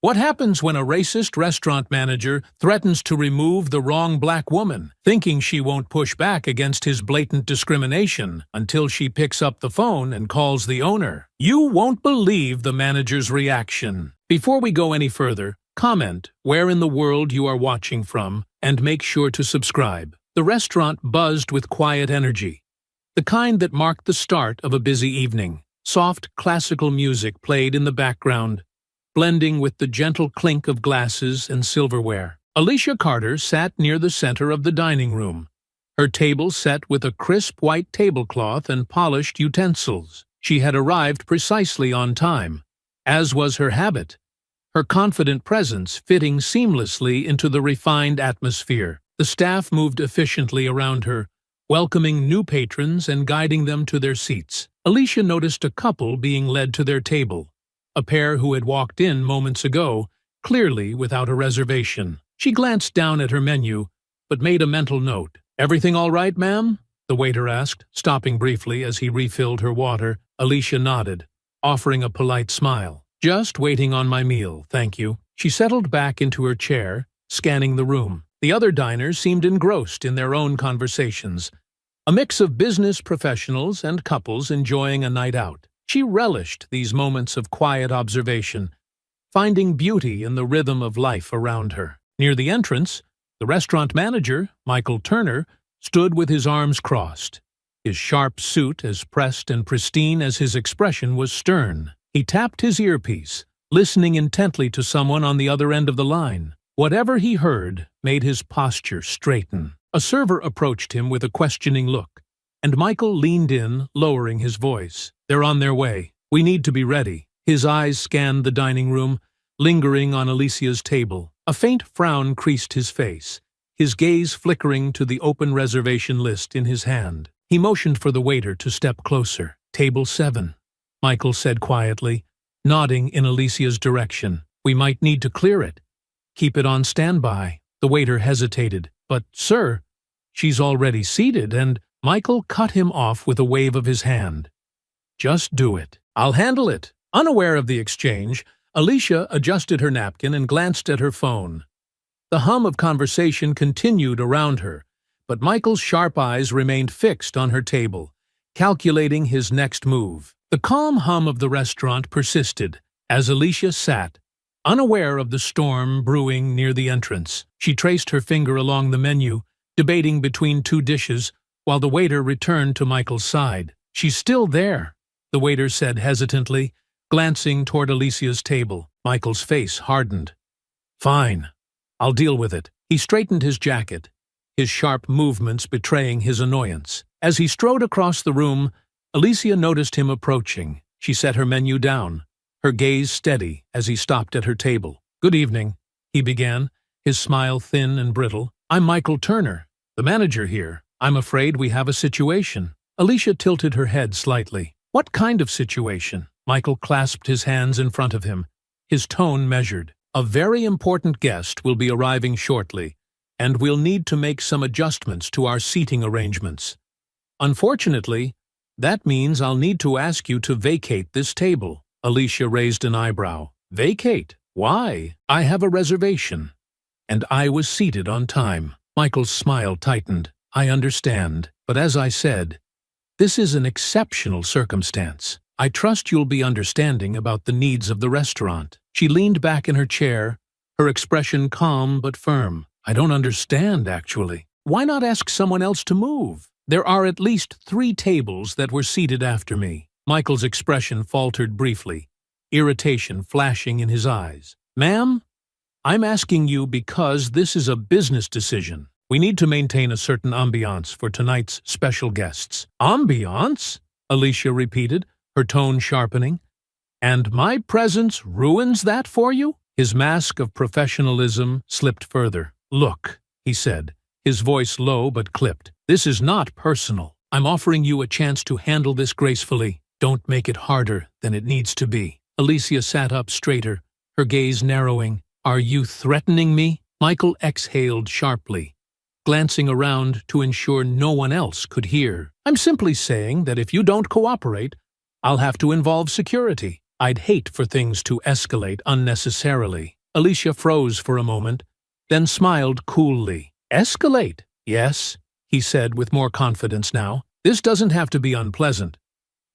What happens when a racist restaurant manager threatens to remove the wrong black woman, thinking she won't push back against his blatant discrimination until she picks up the phone and calls the owner? You won't believe the manager's reaction. Before we go any further, comment where in the world you are watching from and make sure to subscribe. The restaurant buzzed with quiet energy, the kind that marked the start of a busy evening. Soft classical music played in the background, blending with the gentle clink of glasses and silverware. Alicia Carter sat near the center of the dining room, her table set with a crisp white tablecloth and polished utensils. She had arrived precisely on time, as was her habit, her confident presence fitting seamlessly into the refined atmosphere. The staff moved efficiently around her, welcoming new patrons and guiding them to their seats. Alicia noticed a couple being led to their table, a pair who had walked in moments ago, clearly without a reservation. She glanced down at her menu, but made a mental note. "Everything all right, ma'am?" the waiter asked, stopping briefly as he refilled her water. Alicia nodded, offering a polite smile. "Just waiting on my meal, thank you." She settled back into her chair, scanning the room. The other diners seemed engrossed in their own conversations, a mix of business professionals and couples enjoying a night out. She relished these moments of quiet observation, finding beauty in the rhythm of life around her. Near the entrance, the restaurant manager, Michael Turner, stood with his arms crossed. His sharp suit as pressed and pristine as his expression was stern. He tapped his earpiece, listening intently to someone on the other end of the line. Whatever he heard made his posture straighten. A server approached him with a questioning look, and Michael leaned in, lowering his voice. "They're on their way. We need to be ready." His eyes scanned the dining room, lingering on Alicia's table. A faint frown creased his face, his gaze flickering to the open reservation list in his hand. He motioned for the waiter to step closer. "Table 7, Michael said quietly, nodding in Alicia's direction. "We might need to clear it. Keep it on standby." The waiter hesitated. "But, sir, she's already seated," and Michael cut him off with a wave of his hand. "Just do it. I'll handle it." Unaware of the exchange, Alicia adjusted her napkin and glanced at her phone. The hum of conversation continued around her, but Michael's sharp eyes remained fixed on her table, calculating his next move. The calm hum of the restaurant persisted as Alicia sat, unaware of the storm brewing near the entrance. She traced her finger along the menu, debating between two dishes, while the waiter returned to Michael's side. "She's still there," the waiter said hesitantly, glancing toward Alicia's table. Michael's face hardened. "Fine. I'll deal with it." He straightened his jacket, his sharp movements betraying his annoyance. As he strode across the room, Alicia noticed him approaching. She set her menu down, her gaze steady as he stopped at her table. "Good evening," he began, his smile thin and brittle. "I'm Michael Turner, the manager here. I'm afraid we have a situation." Alicia tilted her head slightly. "What kind of situation?" Michael clasped his hands in front of him, his tone measured. "A very important guest will be arriving shortly, and we'll need to make some adjustments to our seating arrangements. Unfortunately, that means I'll need to ask you to vacate this table." Alicia raised an eyebrow. "Vacate? Why? I have a reservation, and I was seated on time." Michael's smile tightened. "I understand, but as I said, this is an exceptional circumstance. I trust you'll be understanding about the needs of the restaurant." She leaned back in her chair, her expression calm but firm. "I don't understand, actually. Why not ask someone else to move? There are at least 3 tables that were seated after me." Michael's expression faltered briefly, irritation flashing in his eyes. "Ma'am, I'm asking you because this is a business decision. We need to maintain a certain ambiance for tonight's special guests." "Ambiance?" Alicia repeated, her tone sharpening. "And my presence ruins that for you?" His mask of professionalism slipped further. "Look," he said, his voice low but clipped. "This is not personal. I'm offering you a chance to handle this gracefully. Don't make it harder than it needs to be." Alicia sat up straighter, her gaze narrowing. "Are you threatening me?" Michael exhaled sharply, glancing around to ensure no one else could hear. "I'm simply saying that if you don't cooperate, I'll have to involve security. I'd hate for things to escalate unnecessarily. Alicia froze for a moment, then smiled coolly. Escalate? Yes, he said with more confidence now. This doesn't have to be unpleasant.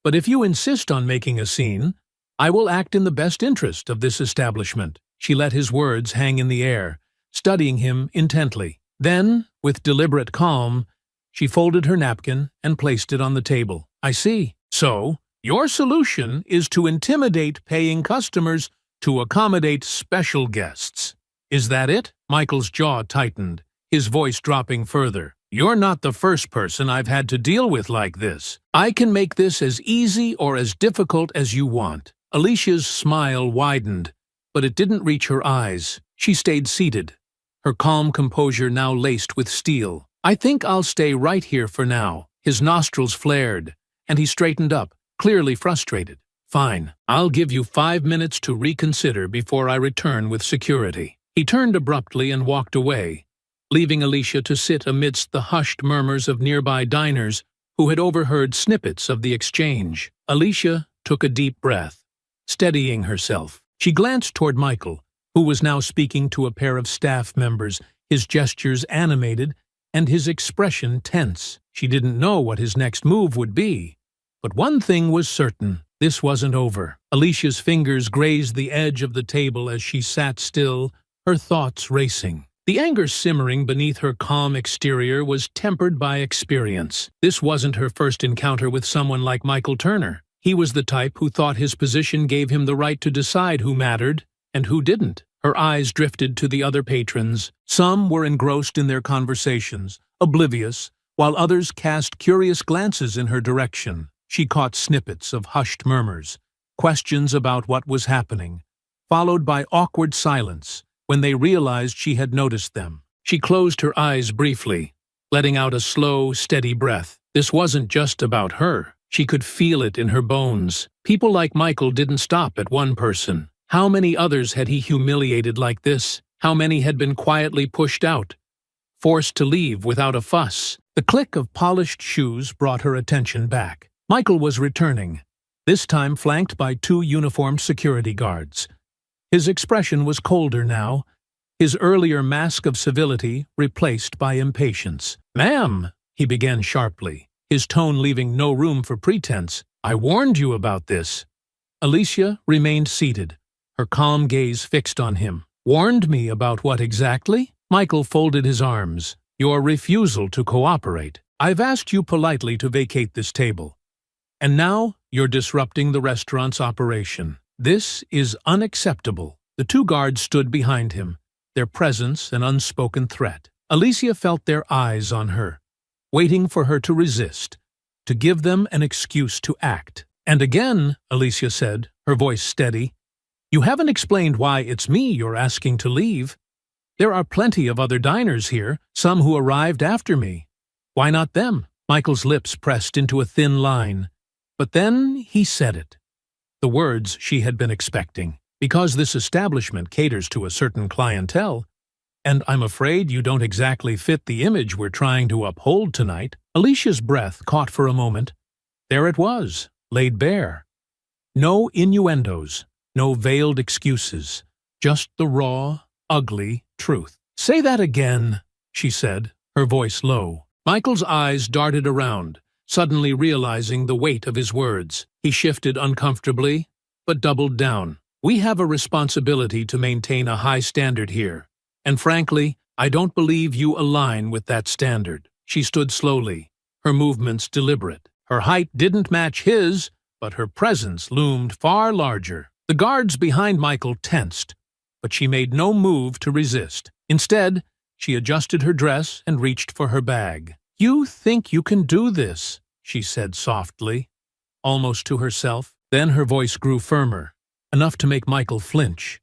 But if you insist on making a scene, I will act in the best interest of this establishment. She let his words hang in the air, studying him intently. Then, with deliberate calm, she folded her napkin and placed it on the table. I see. So, your solution is to intimidate paying customers to accommodate special guests. Is that it? Michael's jaw tightened, his voice dropping further. You're not the first person I've had to deal with like this. I can make this as easy or as difficult as you want. Alicia's smile widened, but it didn't reach her eyes. She stayed seated, her calm composure now laced with steel. I think I'll stay right here for now. His nostrils flared, and he straightened up, clearly frustrated. Fine, I'll give you 5 minutes to reconsider before I return with security. He turned abruptly and walked away, leaving Alicia to sit amidst the hushed murmurs of nearby diners who had overheard snippets of the exchange. Alicia took a deep breath, steadying herself. She glanced toward Michael, who was now speaking to a pair of staff members, his gestures animated and his expression tense. She didn't know what his next move would be, but one thing was certain. This wasn't over. Alicia's fingers grazed the edge of the table as she sat still, her thoughts racing. The anger simmering beneath her calm exterior was tempered by experience. This wasn't her first encounter with someone like Michael Turner. He was the type who thought his position gave him the right to decide who mattered and who didn't. Her eyes drifted to the other patrons. Some were engrossed in their conversations, oblivious, while others cast curious glances in her direction. She caught snippets of hushed murmurs, questions about what was happening, followed by awkward silence when they realized she had noticed them. She closed her eyes briefly, letting out a slow, steady breath. This wasn't just about her. She could feel it in her bones. People like Michael didn't stop at one person. How many others had he humiliated like this? How many had been quietly pushed out, forced to leave without a fuss? The click of polished shoes brought her attention back. Michael was returning, this time flanked by 2 uniformed security guards. His expression was colder now, his earlier mask of civility replaced by impatience. "Ma'am," he began sharply, his tone leaving no room for pretense, "I warned you about this." Alicia remained seated, her calm gaze fixed on him. "Warned me about what exactly?" Michael folded his arms. "Your refusal to cooperate. I've asked you politely to vacate this table. And now you're disrupting the restaurant's operation. This is unacceptable." The 2 guards stood behind him, their presence an unspoken threat. Alicia felt their eyes on her, waiting for her to resist, to give them an excuse to act. "And again," Alicia said, her voice steady, "you haven't explained why it's me you're asking to leave. There are plenty of other diners here, some who arrived after me. Why not them?" Michael's lips pressed into a thin line, but then he said it. The words she had been expecting. "Because this establishment caters to a certain clientele, and I'm afraid you don't exactly fit the image we're trying to uphold tonight." Alicia's breath caught for a moment. There it was, laid bare. No innuendos, no veiled excuses, just the raw, ugly truth. "Say that again," she said, her voice low. Michael's eyes darted around, suddenly realizing the weight of his words. He shifted uncomfortably, but doubled down. "We have a responsibility to maintain a high standard here, and frankly, I don't believe you align with that standard." She stood slowly, her movements deliberate. Her height didn't match his, but her presence loomed far larger. The guards behind Michael tensed, but she made no move to resist. Instead, she adjusted her dress and reached for her bag. "You think you can do this," she said softly, almost to herself. Then her voice grew firmer, enough to make Michael flinch.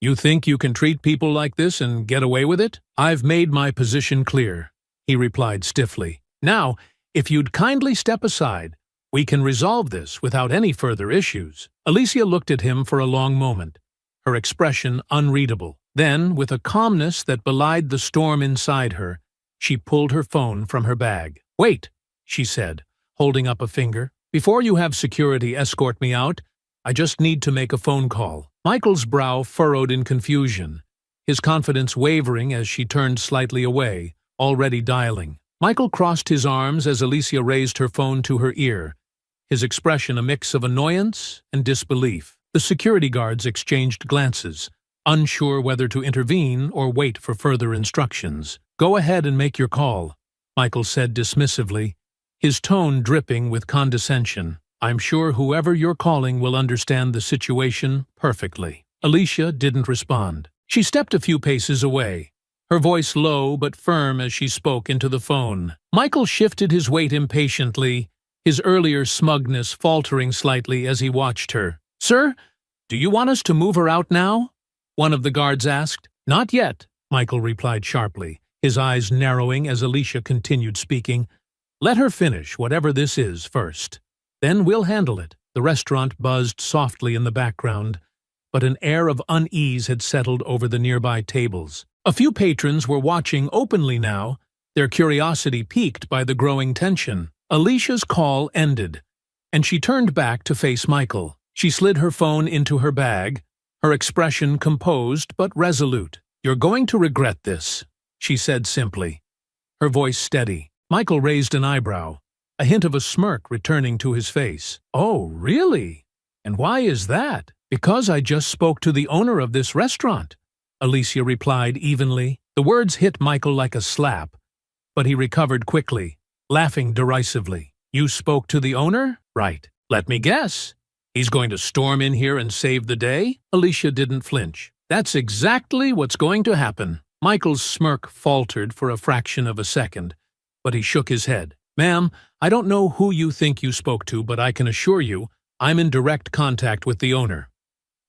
"You think you can treat people like this and get away with it?" "I've made my position clear," he replied stiffly. "Now, if you'd kindly step aside, we can resolve this without any further issues." Alicia looked at him for a long moment, her expression unreadable. Then, with a calmness that belied the storm inside her, she pulled her phone from her bag. "Wait," she said, holding up a finger. "Before you have security escort me out, I just need to make a phone call. Michael's brow furrowed in confusion, his confidence wavering as she turned slightly away, already dialing. Michael crossed his arms as Alicia raised her phone to her ear, his expression a mix of annoyance and disbelief. The security guards exchanged glances, unsure whether to intervene or wait for further instructions. "Go ahead and make your call," Michael said dismissively, his tone dripping with condescension. "I'm sure whoever you're calling will understand the situation perfectly." Alicia didn't respond. She stepped a few paces away, her voice low but firm as she spoke into the phone. Michael shifted his weight impatiently, his earlier smugness faltering slightly as he watched her. "Sir, do you want us to move her out now?" one of the guards asked. "Not yet," Michael replied sharply, his eyes narrowing as Alicia continued speaking. "Let her finish whatever this is first. Then we'll handle it." The restaurant buzzed softly in the background, but an air of unease had settled over the nearby tables. A few patrons were watching openly now, their curiosity piqued by the growing tension. Alicia's call ended, and she turned back to face Michael. She slid her phone into her bag, her expression composed but resolute. "You're going to regret this," she said simply, her voice steady. Michael raised an eyebrow, a hint of a smirk returning to his face. "Oh, really? And why is that?" "Because I just spoke to the owner of this restaurant," Alicia replied evenly. The words hit Michael like a slap, but he recovered quickly, laughing derisively. "You spoke to the owner? Right. Let me guess. He's going to storm in here and save the day?" Alicia didn't flinch. "That's exactly what's going to happen." Michael's smirk faltered for a fraction of a second, but he shook his head. "Ma'am, I don't know who you think you spoke to, but I can assure you I'm in direct contact with the owner.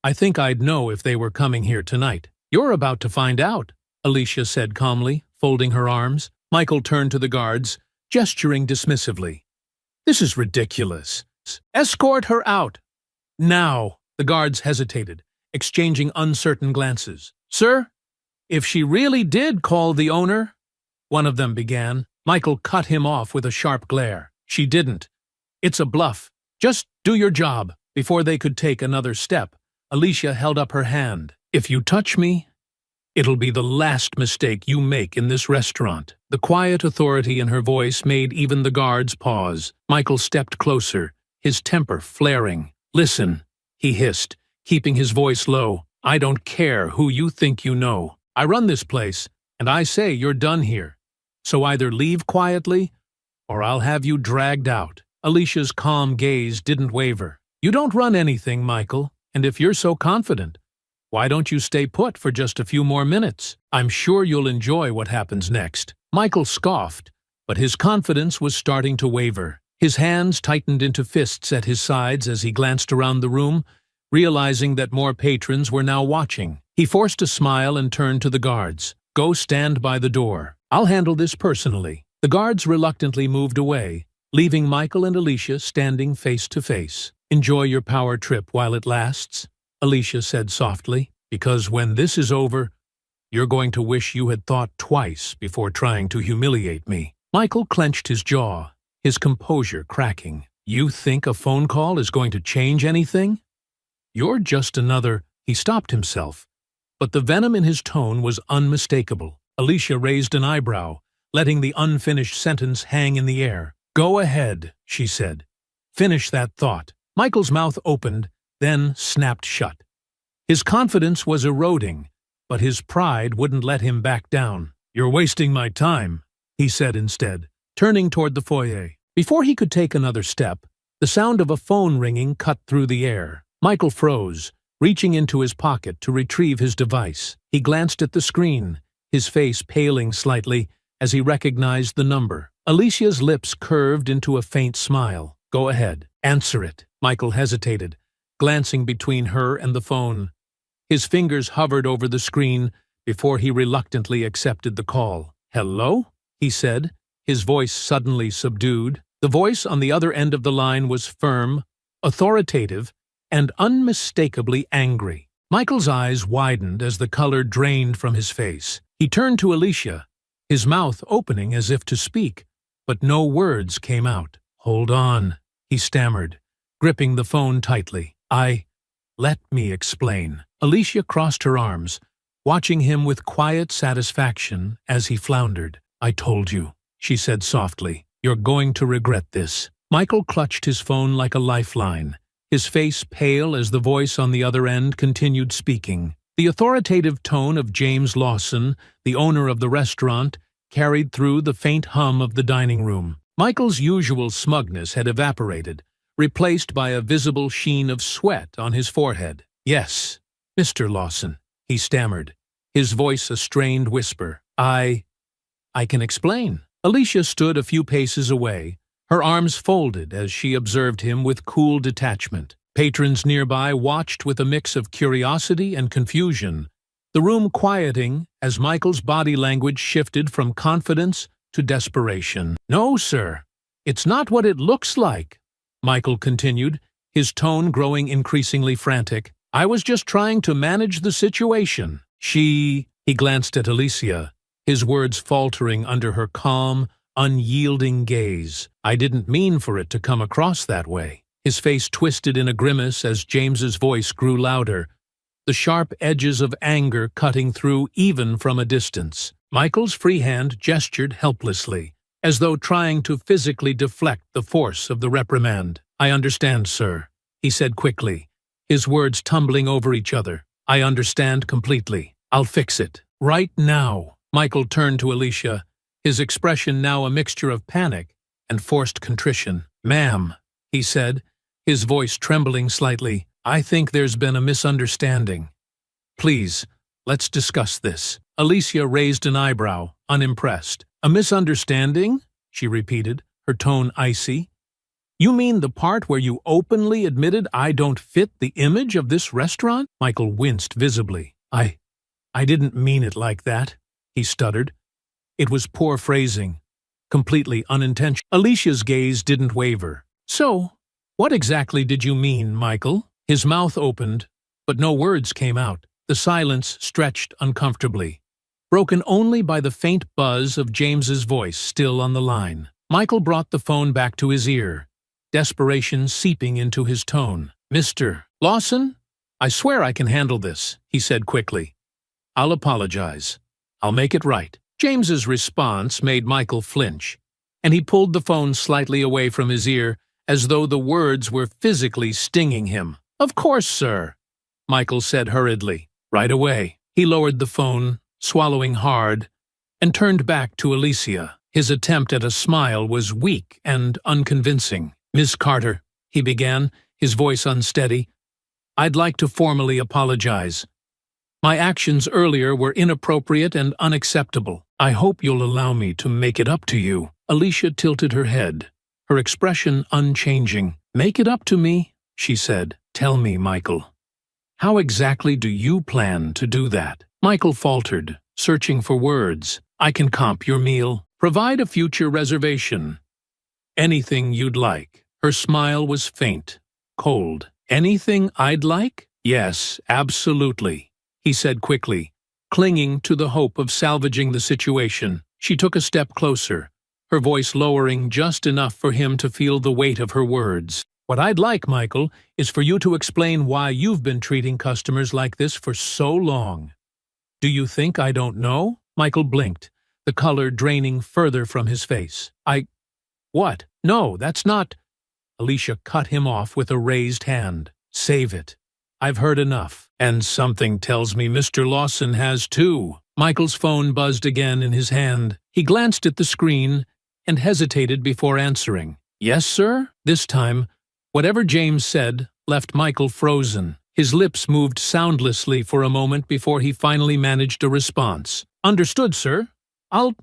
I think I'd know if they were coming here tonight." "You're about to find out," Alicia said calmly, folding her arms. Michael turned to the guards, gesturing dismissively. "This is ridiculous. Escort her out." "Now." The guards hesitated, exchanging uncertain glances. "Sir, if she really did call the owner," one of them began. Michael cut him off with a sharp glare. "She didn't. It's a bluff. Just do your job." Before they could take another step, Alicia held up her hand. "If you touch me, it'll be the last mistake you make in this restaurant." The quiet authority in her voice made even the guards pause. Michael stepped closer, his temper flaring. "Listen," he hissed, keeping his voice low. "I don't care who you think you know. I run this place, and I say you're done here. So either leave quietly, or I'll have you dragged out." Alicia's calm gaze didn't waver. "You don't run anything, Michael, and if you're so confident, why don't you stay put for just a few more minutes? I'm sure you'll enjoy what happens next." Michael scoffed, but his confidence was starting to waver. His hands tightened into fists at his sides as he glanced around the room, realizing that more patrons were now watching. He forced a smile and turned to the guards. "Go stand by the door. I'll handle this personally." The guards reluctantly moved away, leaving Michael and Alicia standing face to face. "Enjoy your power trip while it lasts," Alicia said softly, "because when this is over, you're going to wish you had thought twice before trying to humiliate me." Michael clenched his jaw, his composure cracking. "You think a phone call is going to change anything? You're just another—" He stopped himself, but the venom in his tone was unmistakable. Alicia raised an eyebrow, letting the unfinished sentence hang in the air. "Go ahead," she said. "Finish that thought." Michael's mouth opened, then snapped shut. His confidence was eroding, but his pride wouldn't let him back down. "You're wasting my time," he said instead, turning toward the foyer. Before he could take another step, the sound of a phone ringing cut through the air. Michael froze, reaching into his pocket to retrieve his device. He glanced at the screen, his face paling slightly as he recognized the number. Alicia's lips curved into a faint smile. "Go ahead. Answer it." Michael hesitated, glancing between her and the phone. His fingers hovered over the screen before he reluctantly accepted the call. "Hello?" he said, his voice suddenly subdued. The voice on the other end of the line was firm, authoritative, and unmistakably angry. Michael's eyes widened as the color drained from his face. He turned to Alicia, his mouth opening as if to speak, but no words came out. "Hold on," he stammered, gripping the phone tightly. Let me explain. Alicia crossed her arms, watching him with quiet satisfaction as he floundered. I told you, she said softly. You're going to regret this. Michael clutched his phone like a lifeline, his face pale as the voice on the other end continued speaking. The authoritative tone of James Lawson, the owner of the restaurant, carried through the faint hum of the dining room. Michael's usual smugness had evaporated, replaced by a visible sheen of sweat on his forehead. Yes, Mr. Lawson, he stammered, his voice a strained whisper. I can explain. Alicia stood a few paces away, her arms folded as she observed him with cool detachment. Patrons nearby watched with a mix of curiosity and confusion, the room quieting as Michael's body language shifted from confidence to desperation. No, sir, it's not what it looks like, Michael continued, his tone growing increasingly frantic. I was just trying to manage the situation. He glanced at Alicia, his words faltering under her calm, unyielding gaze. I didn't mean for it to come across that way. His face twisted in a grimace as James's voice grew louder, the sharp edges of anger cutting through even from a distance. Michael's free hand gestured helplessly, as though trying to physically deflect the force of the reprimand. I understand, sir, he said quickly, his words tumbling over each other. I understand completely. I'll fix it. Right now. Michael turned to Alicia, his expression now a mixture of panic and forced contrition. Ma'am, he said, his voice trembling slightly, I think there's been a misunderstanding. Please, let's discuss this. Alicia raised an eyebrow, unimpressed. A misunderstanding? She repeated, her tone icy. You mean the part where you openly admitted I don't fit the image of this restaurant? Michael winced visibly. I didn't mean it like that, he stuttered. It was poor phrasing, completely unintentional. Alicia's gaze didn't waver. So, what exactly did you mean, Michael? His mouth opened, but no words came out. The silence stretched uncomfortably, broken only by the faint buzz of James's voice still on the line. Michael brought the phone back to his ear, desperation seeping into his tone. Mr. Lawson, I swear I can handle this, he said quickly. I'll apologize. I'll make it right. James's response made Michael flinch, and he pulled the phone slightly away from his ear as though the words were physically stinging him. Of course, sir, Michael said hurriedly. Right away. He lowered the phone, swallowing hard, and turned back to Alicia. His attempt at a smile was weak and unconvincing. Miss Carter, he began, his voice unsteady, I'd like to formally apologize. My actions earlier were inappropriate and unacceptable. I hope you'll allow me to make it up to you. Alicia tilted her head, her expression unchanging. Make it up to me, she said. Tell me, Michael. How exactly do you plan to do that? Michael faltered, searching for words. I can comp your meal. Provide a future reservation. Anything you'd like. Her smile was faint, cold. Anything I'd like? Yes, absolutely, he said quickly, clinging to the hope of salvaging the situation. She took a step closer, her voice lowering just enough for him to feel the weight of her words. What I'd like, Michael, is for you to explain why you've been treating customers like this for so long. Do you think I don't know? Michael blinked, the color draining further from his face. What? No, that's not… Alicia cut him off with a raised hand. Save it. I've heard enough. And something tells me Mr. Lawson has too. Michael's phone buzzed again in his hand. He glanced at the screen and hesitated before answering. Yes, sir? This time, whatever James said left Michael frozen. His lips moved soundlessly for a moment before he finally managed a response. Understood, sir. I'll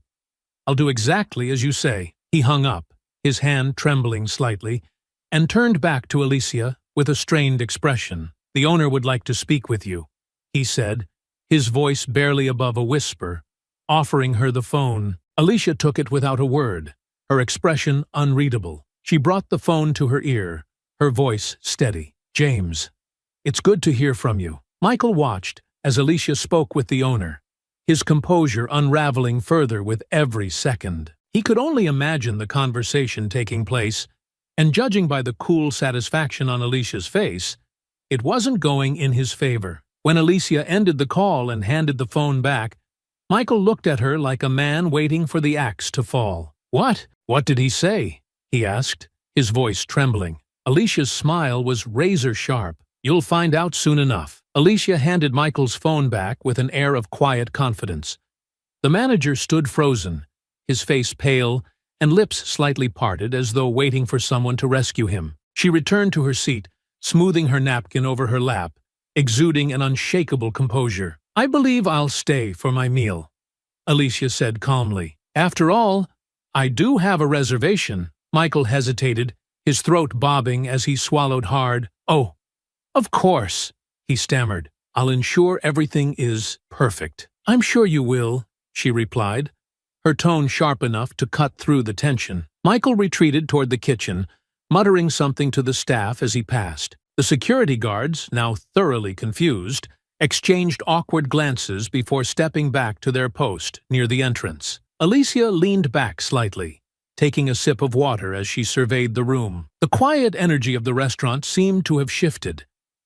do exactly as you say. He hung up, his hand trembling slightly, and turned back to Alicia with a strained expression. The owner would like to speak with you, he said, his voice barely above a whisper, offering her the phone. Alicia took it without a word, her expression unreadable. She brought the phone to her ear, her voice steady. James, it's good to hear from you. Michael watched as Alicia spoke with the owner, his composure unraveling further with every second. He could only imagine the conversation taking place, and judging by the cool satisfaction on Alicia's face, It wasn't going in his favor. When Alicia ended the call and handed the phone back, Michael looked at her like a man waiting for the axe to fall. "What? What did he say?" he asked, his voice trembling. Alicia's smile was razor-sharp. "You'll find out soon enough." Alicia handed Michael's phone back with an air of quiet confidence. The manager stood frozen, his face pale and lips slightly parted as though waiting for someone to rescue him. She returned to her seat, smoothing her napkin over her lap, exuding an unshakable composure. "I believe I'll stay for my meal," Alicia said calmly. "After all, I do have a reservation." Michael hesitated, his throat bobbing as he swallowed hard. "Oh, of course," he stammered. "I'll ensure everything is perfect." "I'm sure you will," she replied, her tone sharp enough to cut through the tension. Michael retreated toward the kitchen, muttering something to the staff as he passed. The security guards, now thoroughly confused, exchanged awkward glances before stepping back to their post near the entrance. Alicia leaned back slightly, taking a sip of water as she surveyed the room. The quiet energy of the restaurant seemed to have shifted,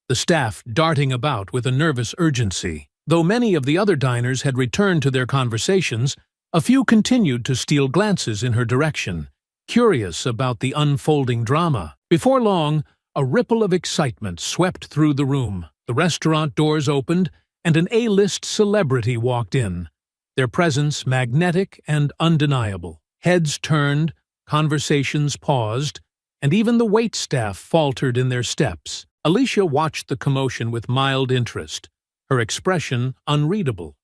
the staff darting about with a nervous urgency. Though many of the other diners had returned to their conversations, a few continued to steal glances in her direction, curious about the unfolding drama. Before long, a ripple of excitement swept through the room. The restaurant doors opened, and an A-list celebrity walked in, their presence magnetic and undeniable. Heads turned, conversations paused, and even the waitstaff faltered in their steps. Alicia watched the commotion with mild interest, her expression unreadable.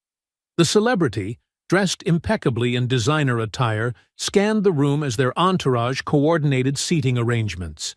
The celebrity, dressed impeccably in designer attire, scanned the room as their entourage coordinated seating arrangements.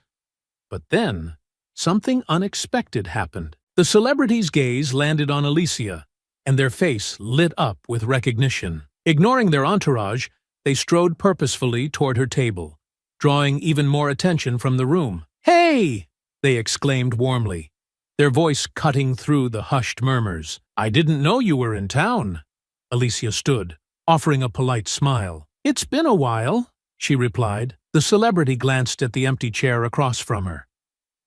But then, something unexpected happened. The celebrity's gaze landed on Alicia, and their face lit up with recognition. Ignoring their entourage, they strode purposefully toward her table, drawing even more attention from the room. "Hey!" they exclaimed warmly, their voice cutting through the hushed murmurs. "I didn't know you were in town." Alicia stood, offering a polite smile. "It's been a while," she replied. The celebrity glanced at the empty chair across from her.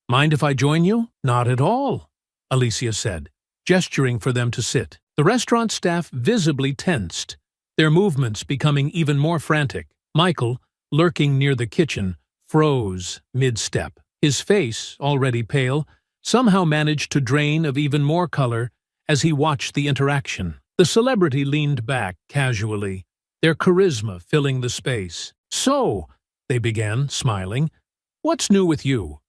"Mind if I join you?" "Not at all," Alicia said, gesturing for them to sit. The restaurant staff visibly tensed, their movements becoming even more frantic. Michael, lurking near the kitchen, froze mid-step. His face, already pale, somehow managed to drain of even more color as he watched the interaction. The celebrity leaned back casually, their charisma filling the space. "So," they began, smiling, "what's new with you?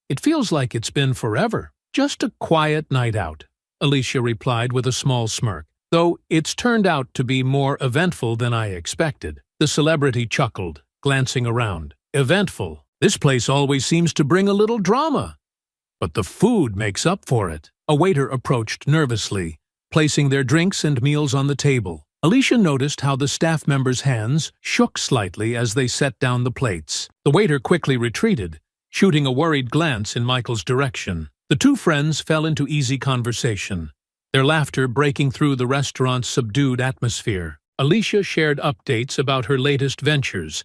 It feels like it's been forever." "Just a quiet night out," Alicia replied with a small smirk, "though it's turned out to be more eventful than I expected." The celebrity chuckled, glancing around. "Eventful? This place always seems to bring a little drama. But the food makes up for it." A waiter approached nervously, placing their drinks and meals on the table. Alicia noticed how the staff members' hands shook slightly as they set down the plates. The waiter quickly retreated, shooting a worried glance in Michael's direction. The two friends fell into easy conversation, their laughter breaking through the restaurant's subdued atmosphere. Alicia shared updates about her latest ventures,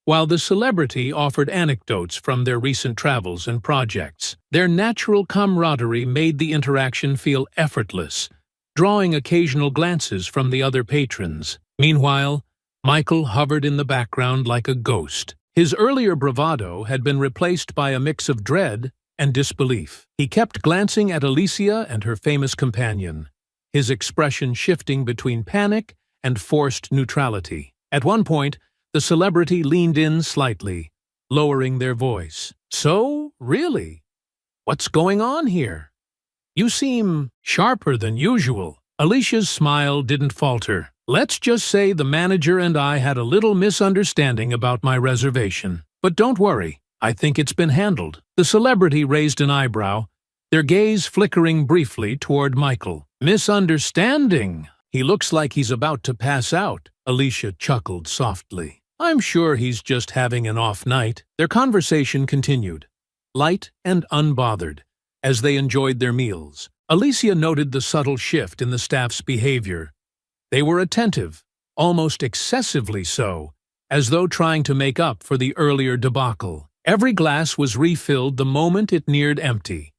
while the celebrity offered anecdotes from their recent travels and projects. Their natural camaraderie made the interaction feel effortless, drawing occasional glances from the other patrons. Meanwhile, Michael hovered in the background like a ghost. His earlier bravado had been replaced by a mix of dread and disbelief. He kept glancing at Alicia and her famous companion, his expression shifting between panic and forced neutrality. At one point, the celebrity leaned in slightly, lowering their voice. "So, really, what's going on here? You seem sharper than usual." Alicia's smile didn't falter. "Let's just say the manager and I had a little misunderstanding about my reservation. But don't worry, I think it's been handled." The celebrity raised an eyebrow, their gaze flickering briefly toward Michael. "Misunderstanding? He looks like he's about to pass out." Alicia chuckled softly. "I'm sure he's just having an off night." Their conversation continued, light and unbothered, as they enjoyed their meals. Alicia noted the subtle shift in the staff's behavior. They were attentive, almost excessively so, as though trying to make up for the earlier debacle. Every glass was refilled the moment it neared empty,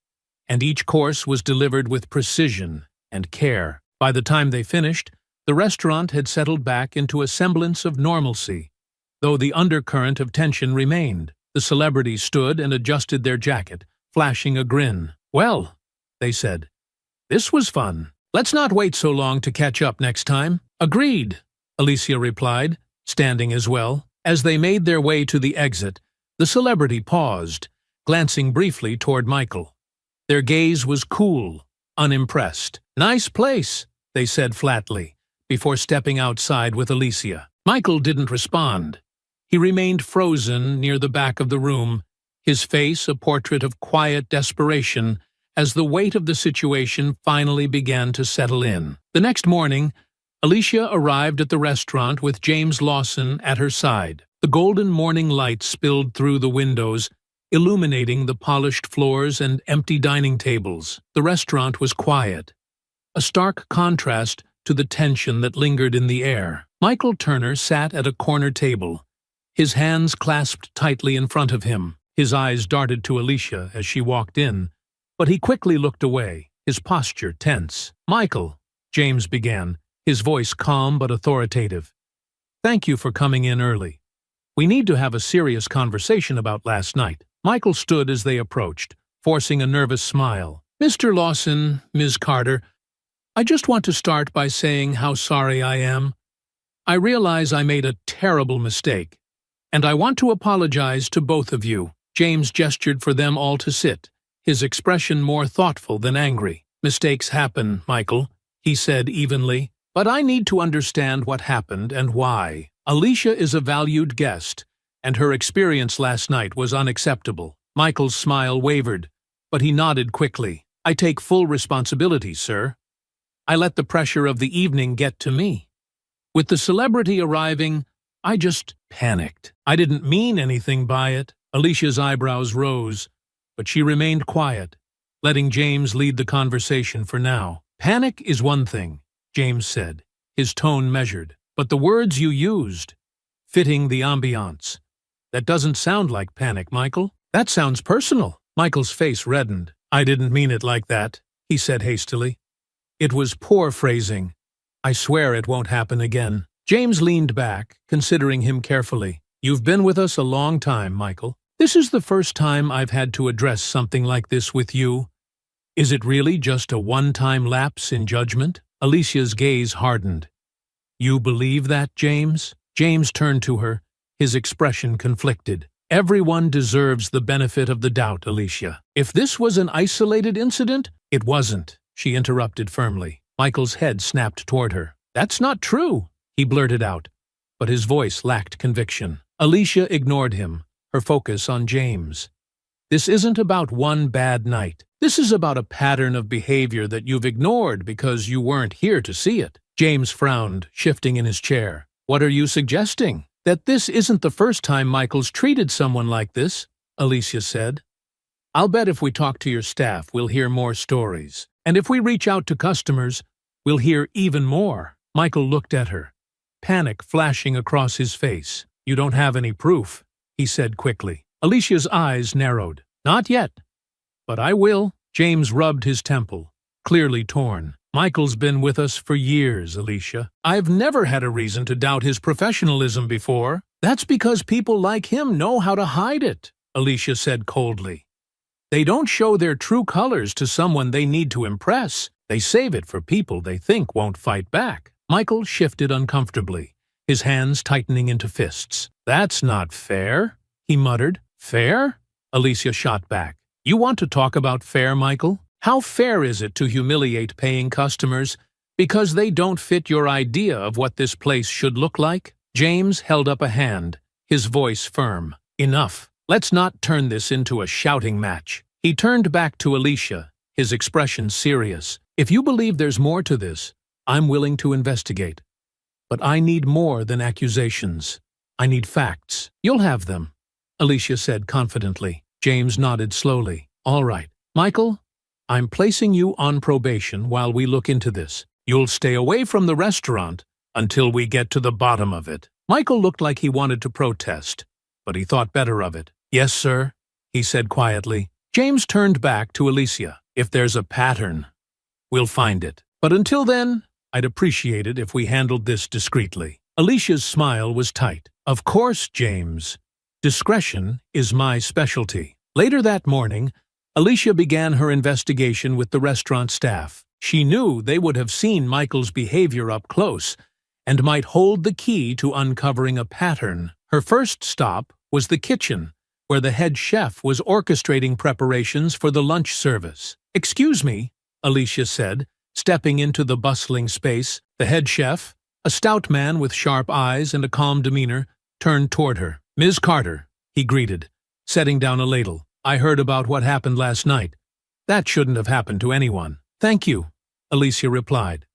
and each course was delivered with precision and care. By the time they finished, the restaurant had settled back into a semblance of normalcy, though the undercurrent of tension remained. The celebrities stood and adjusted their jacket, flashing a grin. "Well," they said, "this was fun. Let's not wait so long to catch up next time." "Agreed," Alicia replied, standing as well. As they made their way to the exit, the celebrity paused, glancing briefly toward Michael. Their gaze was cool, unimpressed. "Nice place," they said flatly, before stepping outside with Alicia. Michael didn't respond. He remained frozen near the back of the room, his face a portrait of quiet desperation as the weight of the situation finally began to settle in. The next morning, Alicia arrived at the restaurant with James Lawson at her side. The golden morning light spilled through the windows, illuminating the polished floors and empty dining tables. The restaurant was quiet, a stark contrast to the tension that lingered in the air. Michael Turner sat at a corner table, his hands clasped tightly in front of him. His eyes darted to Alicia as she walked in, but he quickly looked away, his posture tense. "Michael," James began, his voice calm but authoritative, "thank you for coming in early. We need to have a serious conversation about last night." Michael stood as they approached, forcing a nervous smile. "Mr. Lawson, Ms. Carter, I just want to start by saying how sorry I am. I realize I made a terrible mistake, and I want to apologize to both of you." James gestured for them all to sit, his expression more thoughtful than angry. "Mistakes happen, Michael," he said evenly, "but I need to understand what happened and why. Alicia is a valued guest, and her experience last night was unacceptable." Michael's smile wavered, but he nodded quickly. "I take full responsibility, sir. I let the pressure of the evening get to me. With the celebrity arriving, I just panicked. I didn't mean anything by it." Alicia's eyebrows rose, but she remained quiet, letting James lead the conversation for now. "Panic is one thing," James said, his tone measured, "but the words you used, fitting the ambiance, that doesn't sound like panic, Michael. That sounds personal." Michael's face reddened. "I didn't mean it like that," he said hastily. "It was poor phrasing. I swear it won't happen again." James leaned back, considering him carefully. "You've been with us a long time, Michael. This is the first time I've had to address something like this with you. Is it really just a one-time lapse in judgment?" Alicia's gaze hardened. "You believe that, James?" James turned to her, his expression conflicted. "Everyone deserves the benefit of the doubt, Alicia. If this was an isolated incident, it wasn't," she interrupted firmly. Michael's head snapped toward her. "That's not true," he blurted out, but his voice lacked conviction. Alicia ignored him, her focus on James. "This isn't about one bad night. This is about a pattern of behavior that you've ignored because you weren't here to see it." James frowned, shifting in his chair. "What are you suggesting?" "That this isn't the first time Michael's treated someone like this," Alicia said. "I'll bet if we talk to your staff, we'll hear more stories. And if we reach out to customers, we'll hear even more." Michael looked at her, panic flashing across his face. "You don't have any proof," he said quickly. Alicia's eyes narrowed. "Not yet, but I will." James rubbed his temple, clearly torn. "Michael's been with us for years, Alicia. I've never had a reason to doubt his professionalism before." "That's because people like him know how to hide it," Alicia said coldly. "They don't show their true colors to someone they need to impress. They save it for people they think won't fight back." Michael shifted uncomfortably, his hands tightening into fists. "That's not fair," he muttered. "Fair?" Alicia shot back. "You want to talk about fair, Michael? How fair is it to humiliate paying customers because they don't fit your idea of what this place should look like?" James held up a hand, his voice firm. "Enough. Let's not turn this into a shouting match." He turned back to Alicia, his expression serious. "If you believe there's more to this, I'm willing to investigate. But I need more than accusations. I need facts." "You'll have them," Alicia said confidently. James nodded slowly. "All right. Michael, I'm placing you on probation while we look into this. You'll stay away from the restaurant until we get to the bottom of it." Michael looked like he wanted to protest, but he thought better of it. "Yes, sir," he said quietly. James turned back to Alicia. If there's a pattern, we'll find it. But until then, I'd appreciate it if we handled this discreetly. Alicia's smile was tight. Of course, James. Discretion is my specialty. Later that morning, Alicia began her investigation with the restaurant staff. She knew they would have seen Michael's behavior up close and might hold the key to uncovering a pattern. Her first stop was the kitchen, where the head chef was orchestrating preparations for the lunch service. "Excuse me," Alicia said, stepping into the bustling space. The head chef, a stout man with sharp eyes and a calm demeanor, turned toward her. "Ms. Carter," he greeted, setting down a ladle. "I heard about what happened last night. That shouldn't have happened to anyone." "Thank you," Alicia replied.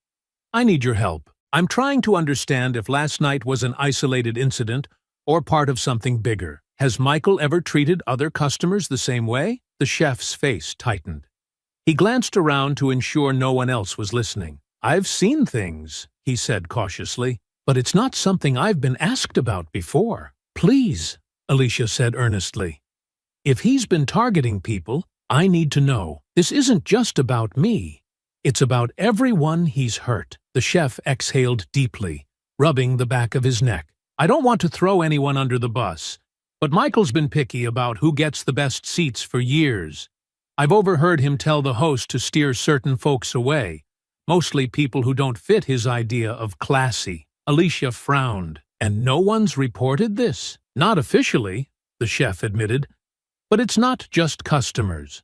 "I need your help. I'm trying to understand if last night was an isolated incident or part of something bigger. Has Michael ever treated other customers the same way?" The chef's face tightened. He glanced around to ensure no one else was listening. "I've seen things," he said cautiously, "but it's not something I've been asked about before." "Please," Alicia said earnestly. "If he's been targeting people, I need to know. This isn't just about me. It's about everyone he's hurt." The chef exhaled deeply, rubbing the back of his neck. "I don't want to throw anyone under the bus, but Michael's been picky about who gets the best seats for years. I've overheard him tell the host to steer certain folks away, mostly people who don't fit his idea of classy." Alicia frowned. "And no one's reported this?" "Not officially," the chef admitted. "But it's not just customers.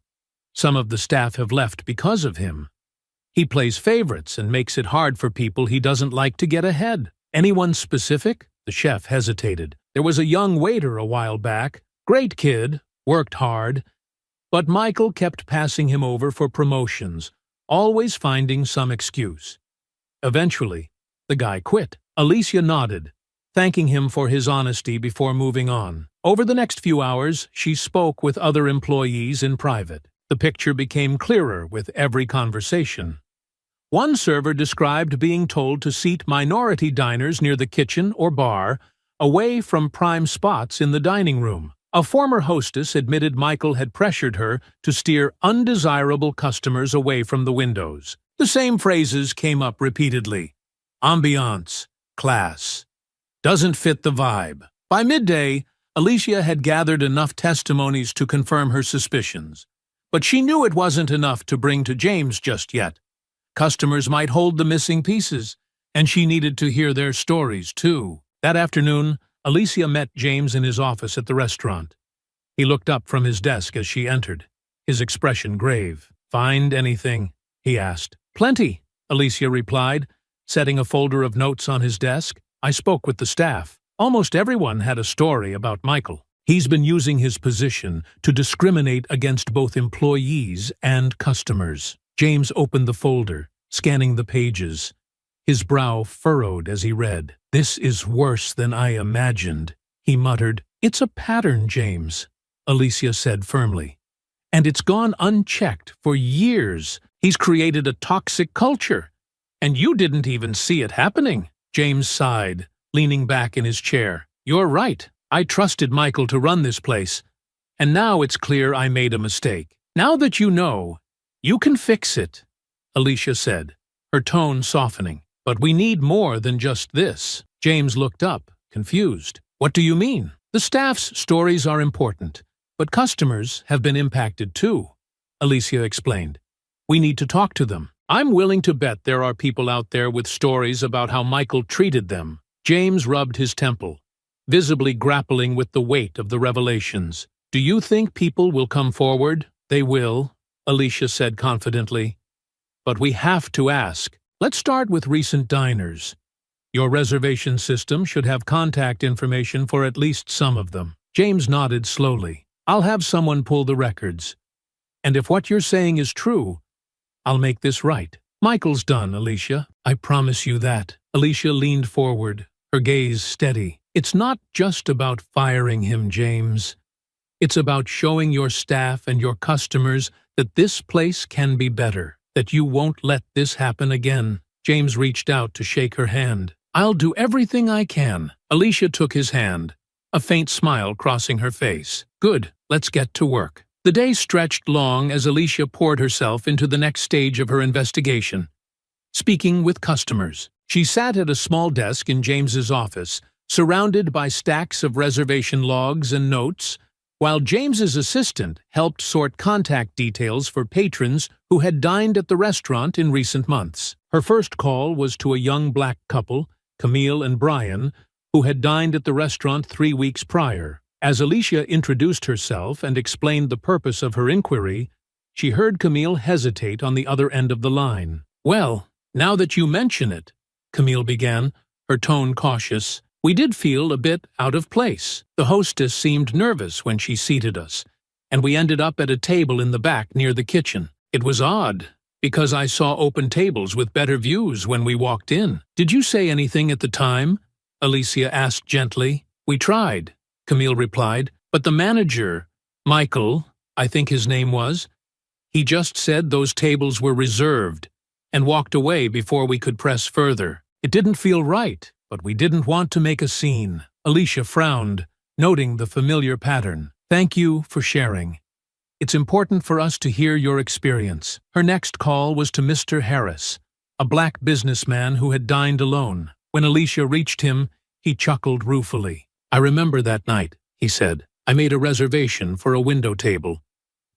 Some of the staff have left because of him. He plays favorites and makes it hard for people he doesn't like to get ahead." "Anyone specific?" The chef hesitated. "There was a young waiter a while back. Great kid, worked hard. But Michael kept passing him over for promotions, always finding some excuse. Eventually, the guy quit." Alicia nodded, thanking him for his honesty before moving on. Over the next few hours, she spoke with other employees in private. The picture became clearer with every conversation. One server described being told to seat minority diners near the kitchen or bar, away from prime spots in the dining room. A former hostess admitted Michael had pressured her to steer undesirable customers away from the windows. The same phrases came up repeatedly. Ambiance, class. Doesn't fit the vibe. By midday, Alicia had gathered enough testimonies to confirm her suspicions. But she knew it wasn't enough to bring to James just yet. Customers might hold the missing pieces, and she needed to hear their stories, too. That afternoon, Alicia met James in his office at the restaurant. He looked up from his desk as she entered, his expression grave. "Find anything?" he asked. "Plenty," Alicia replied, setting a folder of notes on his desk. "I spoke with the staff. Almost everyone had a story about Michael. He's been using his position to discriminate against both employees and customers." James opened the folder, scanning the pages. His brow furrowed as he read. "This is worse than I imagined," he muttered. "It's a pattern, James," Alicia said firmly. "And it's gone unchecked for years. He's created a toxic culture. And you didn't even see it happening." James sighed, leaning back in his chair. "You're right. I trusted Michael to run this place, and now it's clear I made a mistake. Now that you know, you can fix it," Alicia said, her tone softening. "But we need more than just this." James looked up, confused. "What do you mean?" "The staff's stories are important, but customers have been impacted too," Alicia explained. "We need to talk to them. I'm willing to bet there are people out there with stories about how Michael treated them." James rubbed his temple, visibly grappling with the weight of the revelations. "Do you think people will come forward?" "They will," Alicia said confidently. "But we have to ask. Let's start with recent diners. Your reservation system should have contact information for at least some of them." James nodded slowly. "I'll have someone pull the records. And if what you're saying is true, I'll make this right." "Michael's done, Alicia. I promise you that." Alicia leaned forward, her gaze steady. "It's not just about firing him, James. It's about showing your staff and your customers that this place can be better, that you won't let this happen again." James reached out to shake her hand. "I'll do everything I can." Alicia took his hand, a faint smile crossing her face. "Good, let's get to work." The day stretched long as Alicia poured herself into the next stage of her investigation, speaking with customers. She sat at a small desk in James's office, surrounded by stacks of reservation logs and notes, while James's assistant helped sort contact details for patrons who had dined at the restaurant in recent months. Her first call was to a young black couple, Camille and Brian, who had dined at the restaurant 3 weeks prior. As Alicia introduced herself and explained the purpose of her inquiry, she heard Camille hesitate on the other end of the line. "Well, now that you mention it," Camille began, her tone cautious, "we did feel a bit out of place. The hostess seemed nervous when she seated us, and we ended up at a table in the back near the kitchen. It was odd, because I saw open tables with better views when we walked in." "Did you say anything at the time?" Alicia asked gently. "We tried," Camille replied, "but the manager, Michael, I think his name was, he just said those tables were reserved and walked away before we could press further. It didn't feel right, but we didn't want to make a scene." Alicia frowned, noting the familiar pattern. "Thank you for sharing. It's important for us to hear your experience." Her next call was to Mr. Harris, a black businessman who had dined alone. When Alicia reached him, he chuckled ruefully. "I remember that night," he said. "I made a reservation for a window table,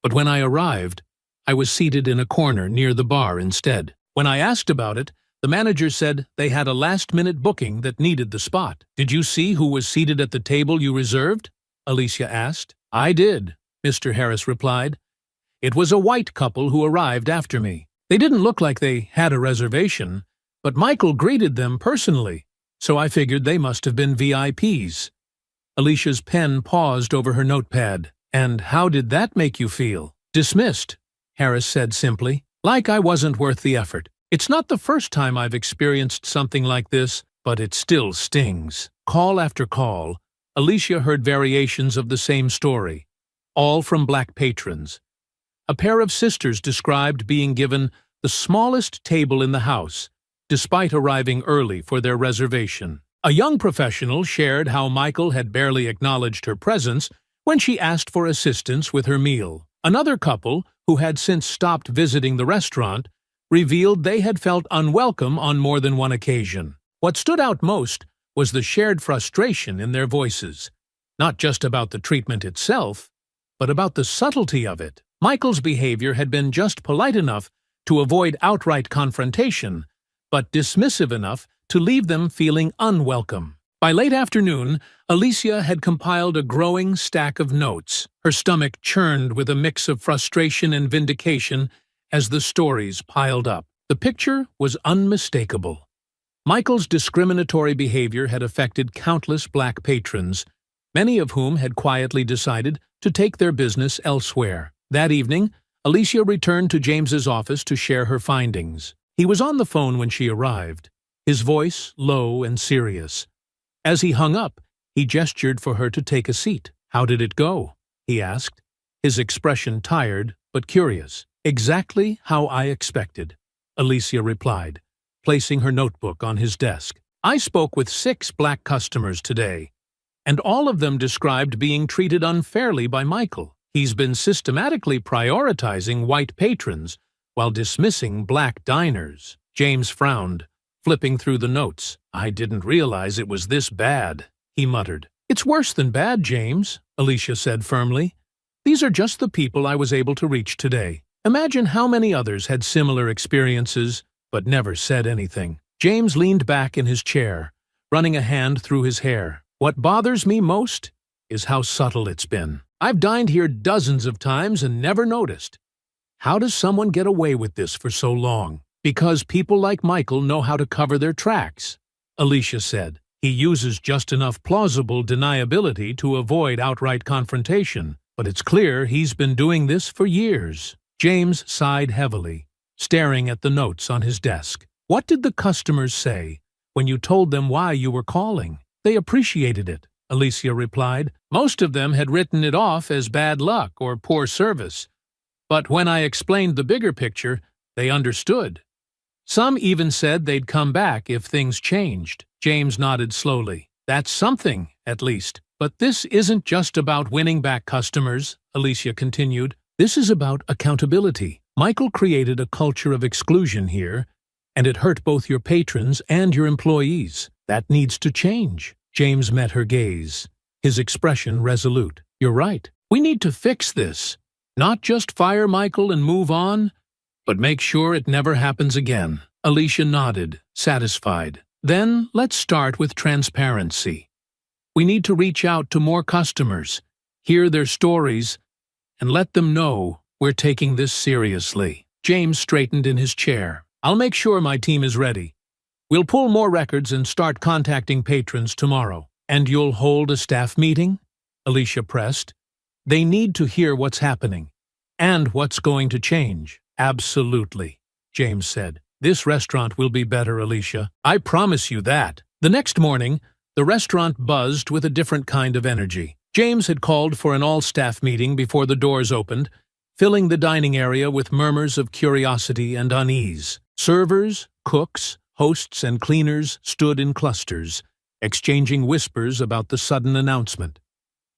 but when I arrived, I was seated in a corner near the bar instead. When I asked about it, the manager said they had a last-minute booking that needed the spot." "Did you see who was seated at the table you reserved?" Alicia asked. "I did," Mr. Harris replied. "It was a white couple who arrived after me. They didn't look like they had a reservation, but Michael greeted them personally, so I figured they must have been VIPs. Alicia's pen paused over her notepad. "And how did that make you feel?" "Dismissed," Harris said simply. "Like I wasn't worth the effort. It's not the first time I've experienced something like this, but it still stings." Call after call, Alicia heard variations of the same story, all from black patrons. A pair of sisters described being given the smallest table in the house, despite arriving early for their reservation. A young professional shared how Michael had barely acknowledged her presence when she asked for assistance with her meal. Another couple, who had since stopped visiting the restaurant, revealed they had felt unwelcome on more than one occasion. What stood out most was the shared frustration in their voices, not just about the treatment itself, but about the subtlety of it. Michael's behavior had been just polite enough to avoid outright confrontation, but dismissive enough to leave them feeling unwelcome. By late afternoon, Alicia had compiled a growing stack of notes. Her stomach churned with a mix of frustration and vindication as the stories piled up. The picture was unmistakable. Michael's discriminatory behavior had affected countless black patrons, many of whom had quietly decided to take their business elsewhere. That evening, Alicia returned to James's office to share her findings. He was on the phone when she arrived, his voice low and serious. As he hung up, he gestured for her to take a seat. "How did it go?" he asked, his expression tired but curious. "Exactly how I expected," Alicia replied, placing her notebook on his desk. "I spoke with 6 black customers today, and all of them described being treated unfairly by Michael. He's been systematically prioritizing white patrons while dismissing black diners." James frowned, flipping through the notes. "I didn't realize it was this bad," he muttered. "It's worse than bad, James," Alicia said firmly. "These are just the people I was able to reach today. Imagine how many others had similar experiences, but never said anything." James leaned back in his chair, running a hand through his hair. "What bothers me most is how subtle it's been. I've dined here dozens of times and never noticed. How does someone get away with this for so long?" "Because people like Michael know how to cover their tracks," Alicia said. "He uses just enough plausible deniability to avoid outright confrontation, but it's clear he's been doing this for years." James sighed heavily, staring at the notes on his desk. "What did the customers say when you told them why you were calling?" "They appreciated it," Alicia replied. "Most of them had written it off as bad luck or poor service, but when I explained the bigger picture, they understood. Some even said they'd come back if things changed." James nodded slowly. "That's something, at least. But this isn't just about winning back customers, Alicia continued. This is about accountability. Michael created a culture of exclusion here, and it hurt both your patrons and your employees. That needs to change. James met her gaze, his expression resolute. You're right. We need to fix this. Not just fire Michael and move on, but make sure it never happens again. Alicia nodded, satisfied. Then let's start with transparency. We need to reach out to more customers, hear their stories, and let them know we're taking this seriously. James straightened in his chair. I'll make sure my team is ready. We'll pull more records and start contacting patrons tomorrow. And you'll hold a staff meeting? Alicia pressed. They need to hear what's happening and what's going to change. Absolutely, James said. This restaurant will be better, Alicia. I promise you that. The next morning, the restaurant buzzed with a different kind of energy. James had called for an all-staff meeting before the doors opened, filling the dining area with murmurs of curiosity and unease. Servers, cooks, hosts, and cleaners stood in clusters, exchanging whispers about the sudden announcement.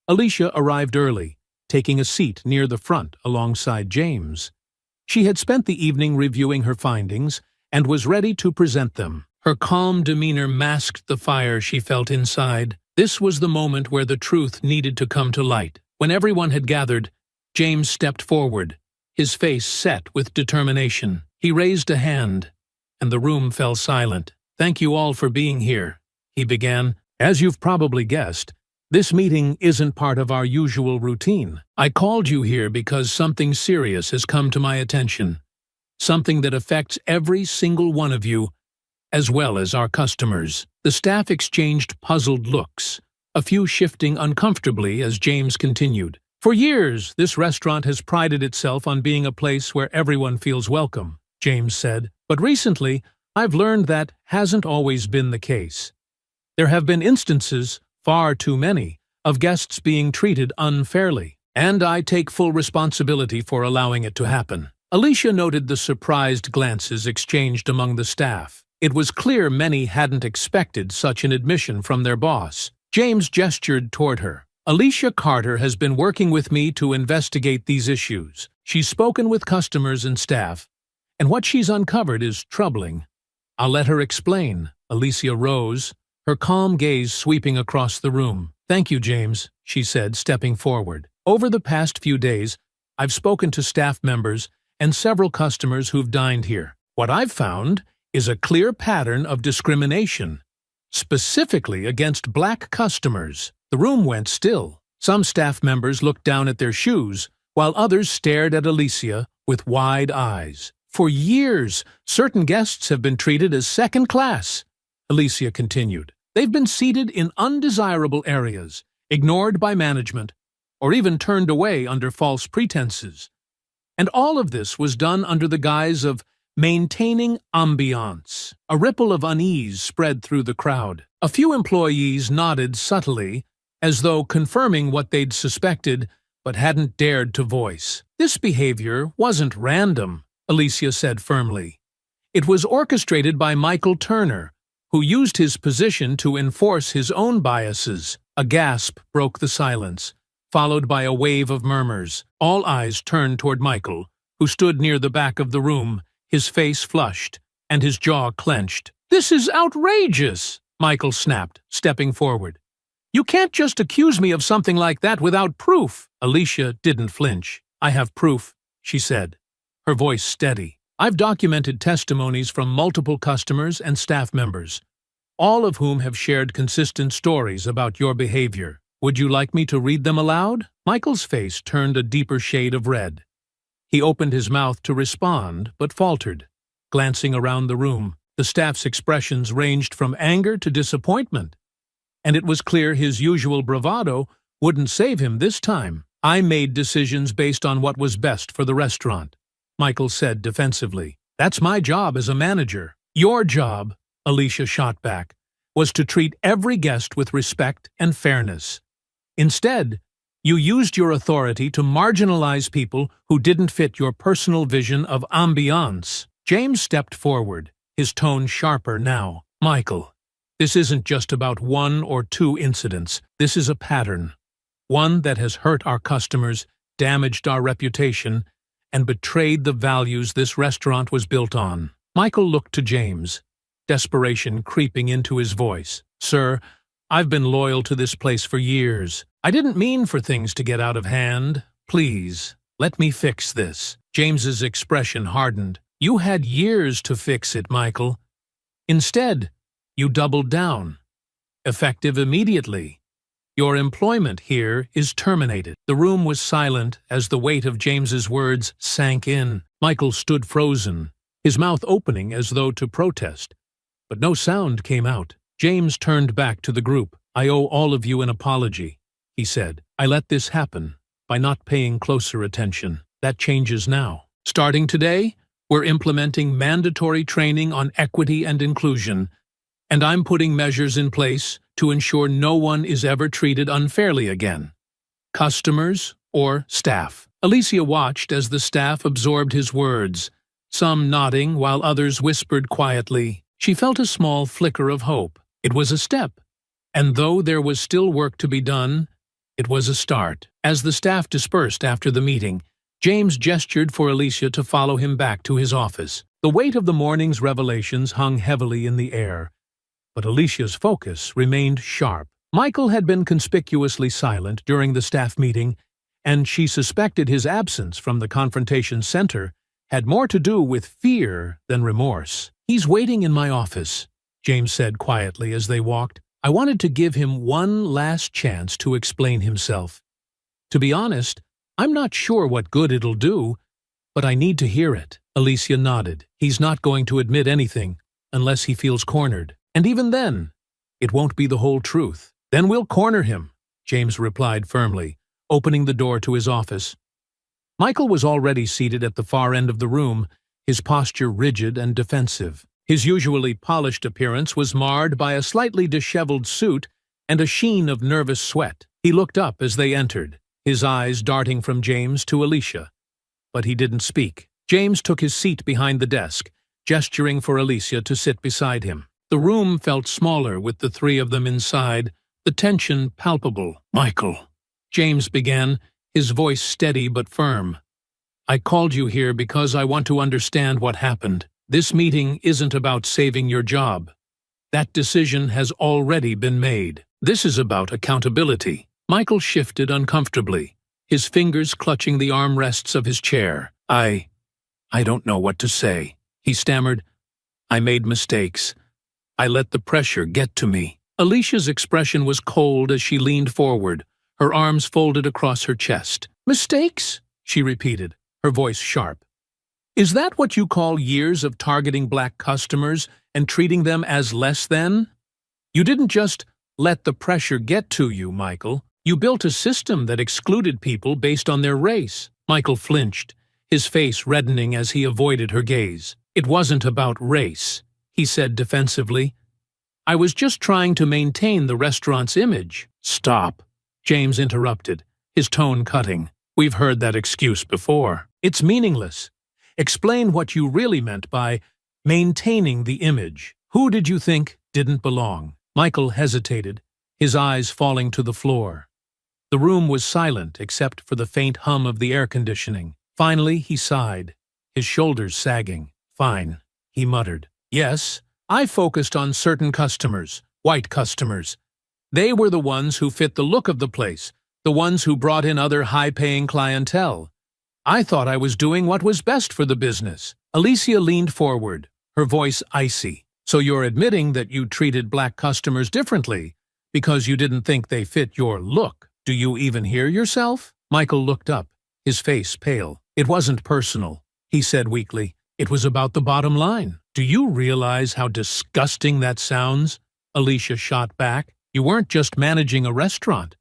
Alicia arrived early, taking a seat near the front alongside James. She had spent the evening reviewing her findings and was ready to present them. Her calm demeanor masked the fire she felt inside. This was the moment where the truth needed to come to light. When everyone had gathered, James stepped forward, his face set with determination. He raised a hand, and the room fell silent. Thank you all for being here, he began. As you've probably guessed, this meeting isn't part of our usual routine. I called you here because something serious has come to my attention. Something that affects every single one of you, as well as our customers. The staff exchanged puzzled looks, a few shifting uncomfortably as James continued. For years, this restaurant has prided itself on being a place where everyone feels welcome, James said. But recently, I've learned that hasn't always been the case. There have been instances, far too many, of guests being treated unfairly, and I take full responsibility for allowing it to happen. Alicia noted the surprised glances exchanged among the staff. It was clear many hadn't expected such an admission from their boss. James gestured toward her. Alicia Carter has been working with me to investigate these issues. She's spoken with customers and staff, and what she's uncovered is troubling. I'll let her explain. Alicia rose, her calm gaze sweeping across the room. Thank you, James, she said, stepping forward. Over the past few days, I've spoken to staff members and several customers who've dined here. What I've found is a clear pattern of discrimination, specifically against black customers. The room went still. Some staff members looked down at their shoes, while others stared at Alicia with wide eyes. For years, certain guests have been treated as second class, Alicia continued. They've been seated in undesirable areas, ignored by management, or even turned away under false pretenses. And all of this was done under the guise of maintaining ambiance. A ripple of unease spread through the crowd. A few employees nodded subtly, as though confirming what they'd suspected but hadn't dared to voice. This behavior wasn't random, Alicia said firmly. It was orchestrated by Michael Turner, who used his position to enforce his own biases. A gasp broke the silence, followed by a wave of murmurs. All eyes turned toward Michael, who stood near the back of the room, his face flushed and his jaw clenched. This is outrageous, Michael snapped, stepping forward. You can't just accuse me of something like that without proof. Alicia didn't flinch. I have proof, she said, her voice steady. I've documented testimonies from multiple customers and staff members, all of whom have shared consistent stories about your behavior. Would you like me to read them aloud? Michael's face turned a deeper shade of red. He opened his mouth to respond, but faltered, glancing around the room. The staff's expressions ranged from anger to disappointment, and it was clear his usual bravado wouldn't save him this time. I made decisions based on what was best for the restaurant, Michael said defensively. That's my job as a manager. Your job, Alicia shot back, was to treat every guest with respect and fairness. Instead, you used your authority to marginalize people who didn't fit your personal vision of ambiance. James stepped forward, his tone sharper now. Michael, This isn't just about one or two incidents. This is a pattern. One that has hurt our customers, damaged our reputation, and betrayed the values this restaurant was built on. Michael looked to James, desperation creeping into his voice. Sir, I've been loyal to this place for years. I didn't mean for things to get out of hand. Please, let me fix this. James's expression hardened. You had years to fix it, Michael. Instead, you doubled down. Effective immediately. Your employment here is terminated. The room was silent as the weight of James's words sank in. Michael stood frozen, his mouth opening as though to protest. But no sound came out. James turned back to the group. I owe all of you an apology, he said. I let this happen by not paying closer attention. That changes now. Starting today, we're implementing mandatory training on equity and inclusion, and I'm putting measures in place to ensure no one is ever treated unfairly again. Customers or staff. Alicia watched as the staff absorbed his words, some nodding while others whispered quietly. She felt a small flicker of hope. It was a step, and though there was still work to be done, it was a start. As the staff dispersed after the meeting, James gestured for Alicia to follow him back to his office. The weight of the morning's revelations hung heavily in the air, but Alicia's focus remained sharp. Michael had been conspicuously silent during the staff meeting, and she suspected his absence from the confrontation center had more to do with fear than remorse. He's waiting in my office, James said quietly as they walked. I wanted to give him one last chance to explain himself. To be honest, I'm not sure what good it'll do, but I need to hear it. Alicia nodded. He's not going to admit anything unless he feels cornered. And even then, it won't be the whole truth. Then we'll corner him, James replied firmly, opening the door to his office. Michael was already seated at the far end of the room, his posture rigid and defensive. His usually polished appearance was marred by a slightly disheveled suit and a sheen of nervous sweat. He looked up as they entered, his eyes darting from James to Alicia. But he didn't speak. James took his seat behind the desk, gesturing for Alicia to sit beside him. The room felt smaller with the three of them inside, the tension palpable. Michael, James began, his voice steady but firm. I called you here because I want to understand what happened. This meeting isn't about saving your job. That decision has already been made. This is about accountability. Michael shifted uncomfortably, his fingers clutching the armrests of his chair. I don't know what to say, he stammered. I made mistakes. I let the pressure get to me. Alicia's expression was cold as she leaned forward, her arms folded across her chest. Mistakes? She repeated, her voice sharp. Is that what you call years of targeting black customers and treating them as less than? You didn't just let the pressure get to you, Michael. You built a system that excluded people based on their race. Michael flinched, his face reddening as he avoided her gaze. It wasn't about race, he said defensively. I was just trying to maintain the restaurant's image. Stop, James interrupted, his tone cutting. We've heard that excuse before. It's meaningless. Explain what you really meant by maintaining the image. Who did you think didn't belong? Michael hesitated, his eyes falling to the floor. The room was silent except for the faint hum of the air conditioning. Finally, he sighed, his shoulders sagging. Fine, he muttered. Yes, I focused on certain customers, white customers. They were the ones who fit the look of the place, the ones who brought in other high-paying clientele. I thought I was doing what was best for the business. Alicia leaned forward, her voice icy. So you're admitting that you treated black customers differently because you didn't think they fit your look. Do you even hear yourself? Michael looked up, his face pale. It wasn't personal, he said weakly. It was about the bottom line. Do you realize how disgusting that sounds? Alicia shot back. You weren't just managing a restaurant.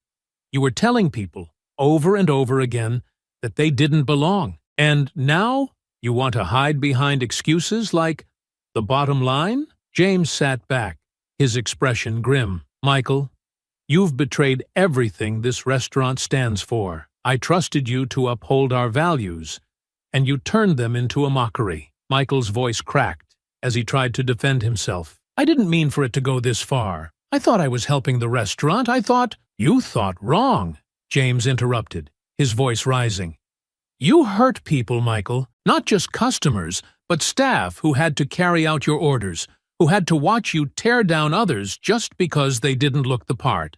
You were telling people, over and over again, that they didn't belong. And now you want to hide behind excuses like the bottom line? James sat back, his expression grim. Michael, you've betrayed everything this restaurant stands for. I trusted you to uphold our values, and you turned them into a mockery. Michael's voice cracked as he tried to defend himself. I didn't mean for it to go this far. I thought I was helping the restaurant. You thought wrong, James interrupted, his voice rising. You hurt people, Michael, not just customers, but staff who had to carry out your orders, who had to watch you tear down others just because they didn't look the part.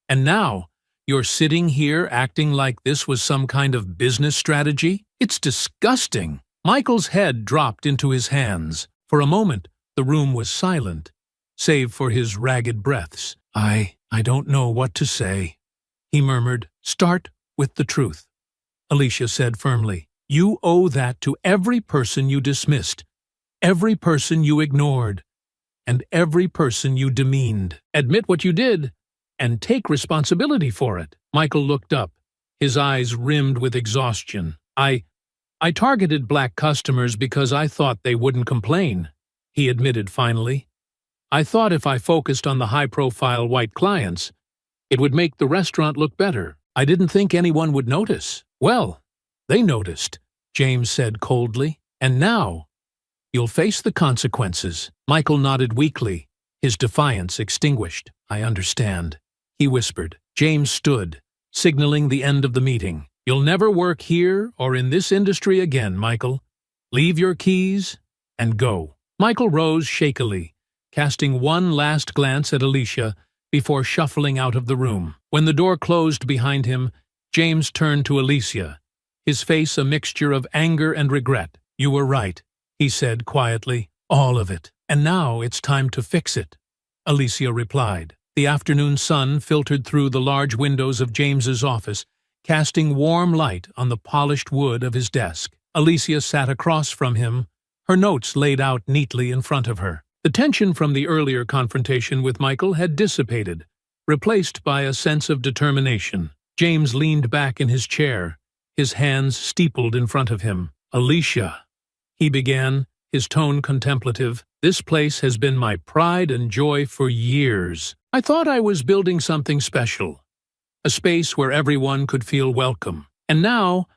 And now, you're sitting here acting like this was some kind of business strategy? It's disgusting. Michael's head dropped into his hands. For a moment, the room was silent, save for his ragged breaths. I don't know what to say, he murmured. Start with the truth, Alicia said firmly. You owe that to every person you dismissed, every person you ignored, and every person you demeaned. Admit what you did, and take responsibility for it. Michael looked up, his eyes rimmed with exhaustion. I targeted black customers because I thought they wouldn't complain, he admitted finally. I thought if I focused on the high-profile white clients, it would make the restaurant look better. I didn't think anyone would notice. Well, they noticed, James said coldly. And now, you'll face the consequences. Michael nodded weakly, his defiance extinguished. I understand, he whispered. James stood, signaling the end of the meeting. You'll never work here or in this industry again, Michael. Leave your keys and go. Michael rose shakily, casting one last glance at Alicia before shuffling out of the room. When the door closed behind him, James turned to Alicia, his face a mixture of anger and regret. You were right, he said quietly. All of it. And now it's time to fix it, Alicia replied. The afternoon sun filtered through the large windows of James's office, casting warm light on the polished wood of his desk. Alicia sat across from him, her notes laid out neatly in front of her. The tension from the earlier confrontation with Michael had dissipated, replaced by a sense of determination. James leaned back in his chair, his hands steepled in front of him. Alicia, he began, his tone contemplative, this place has been my pride and joy for years. I thought I was building something special, a space where everyone could feel welcome. And now,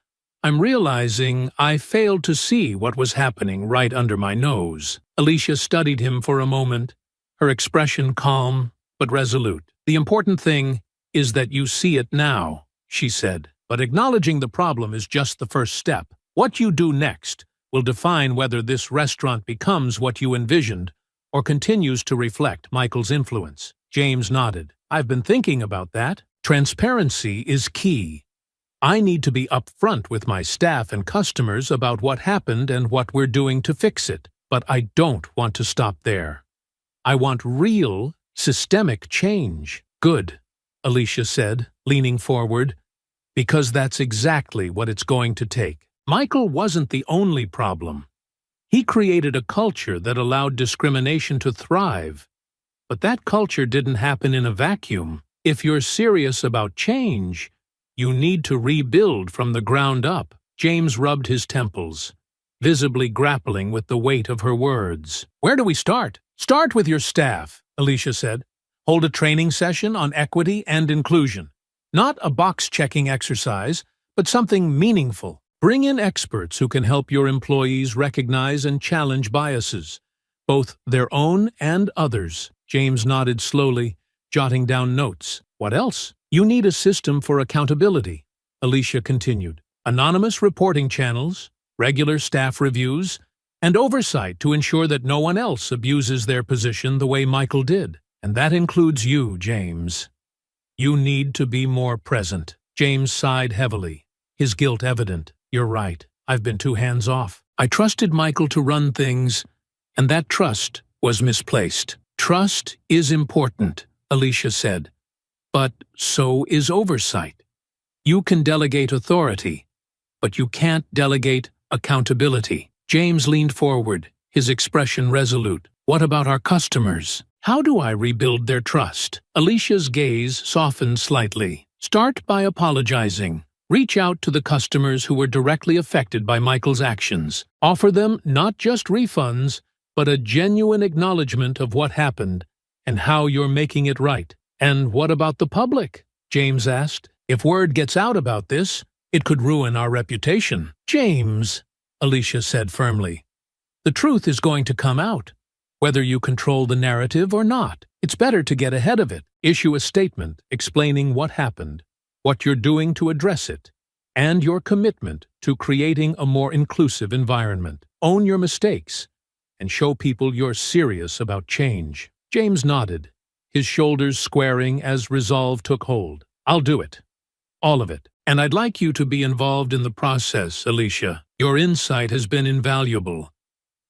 I'm realizing I failed to see what was happening right under my nose. Alicia studied him for a moment, her expression calm but resolute. The important thing is that you see it now, she said. But acknowledging the problem is just the first step. What you do next will define whether this restaurant becomes what you envisioned or continues to reflect Michael's influence. James nodded. I've been thinking about that. Transparency is key. I need to be upfront with my staff and customers about what happened and what we're doing to fix it. But I don't want to stop there. I want real, systemic change. Good, Alicia said, leaning forward, because that's exactly what it's going to take. Michael wasn't the only problem. He created a culture that allowed discrimination to thrive. But that culture didn't happen in a vacuum. If you're serious about change, you need to rebuild from the ground up. James rubbed his temples, visibly grappling with the weight of her words. Where do we start? Start with your staff, Alicia said. Hold a training session on equity and inclusion. Not a box-checking exercise, but something meaningful. Bring in experts who can help your employees recognize and challenge biases, both their own and others. James nodded slowly, jotting down notes. What else? You need a system for accountability, Alicia continued. Anonymous reporting channels, regular staff reviews, and oversight to ensure that no one else abuses their position the way Michael did. And that includes you, James. You need to be more present. James sighed heavily, his guilt evident. You're right. I've been too hands-off. I trusted Michael to run things, and that trust was misplaced. Trust is important, Alicia said, but so is oversight. You can delegate authority, but you can't delegate accountability. James leaned forward, his expression resolute. What about our customers? How do I rebuild their trust? Alicia's gaze softened slightly. Start by apologizing. Reach out to the customers who were directly affected by Michael's actions. Offer them not just refunds, but a genuine acknowledgement of what happened and how you're making it right. And what about the public? James asked. If word gets out about this, it could ruin our reputation. James, Alicia said firmly, the truth is going to come out. whether you control the narrative or not. It's better to get ahead of it. Issue a statement explaining what happened, what you're doing to address it, and your commitment to creating a more inclusive environment. Own your mistakes and show people you're serious about change. James nodded, his shoulders squaring as resolve took hold. I'll do it. All of it. And I'd like you to be involved in the process, Alicia. Your insight has been invaluable,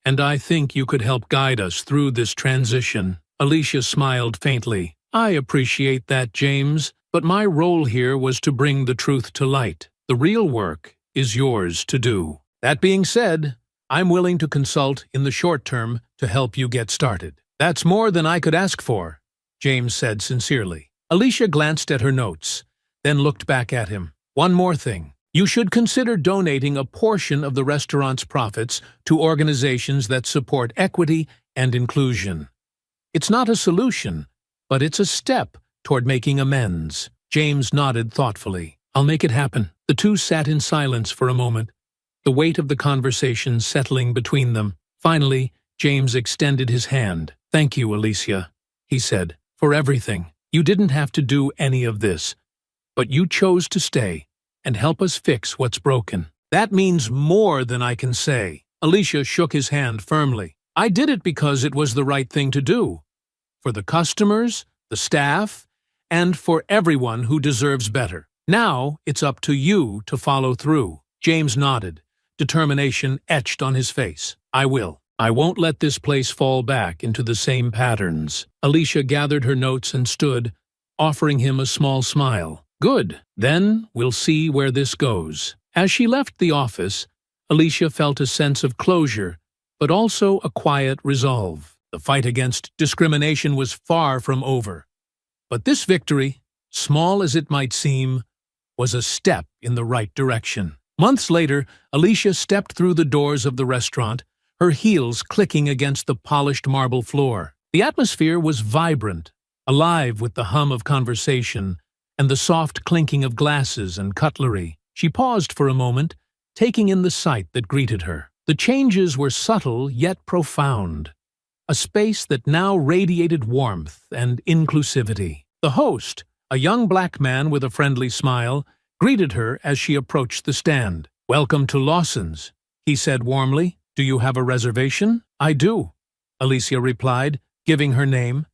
and I think you could help guide us through this transition. Alicia smiled faintly. I appreciate that, James, but my role here was to bring the truth to light. The real work is yours to do. That being said, I'm willing to consult in the short term to help you get started. That's more than I could ask for, James said sincerely. Alicia glanced at her notes, then looked back at him. One more thing. You should consider donating a portion of the restaurant's profits to organizations that support equity and inclusion. It's not a solution, but it's a step toward making amends. James nodded thoughtfully. I'll make it happen. The two sat in silence for a moment, the weight of the conversation settling between them. Finally, James extended his hand. Thank you, Alicia, he said, for everything. You didn't have to do any of this, but you chose to stay and help us fix what's broken. That means more than I can say. Alicia shook his hand firmly. I did it because it was the right thing to do. For the customers, the staff, and for everyone who deserves better. Now it's up to you to follow through. James nodded, determination etched on his face. I will. I won't let this place fall back into the same patterns. Alicia gathered her notes and stood, offering him a small smile. Good. Then we'll see where this goes. As she left the office, Alicia felt a sense of closure, but also a quiet resolve. The fight against discrimination was far from over. But this victory, small as it might seem, was a step in the right direction. Months later, Alicia stepped through the doors of the restaurant, her heels clicking against the polished marble floor. The atmosphere was vibrant, alive with the hum of conversation and the soft clinking of glasses and cutlery. She paused for a moment, taking in the sight that greeted her. The changes were subtle yet profound, a space that now radiated warmth and inclusivity. The host, a young black man with a friendly smile, greeted her as she approached the stand. Welcome to Lawson's, he said warmly. Do you have a reservation? I do, Alicia replied, giving her name.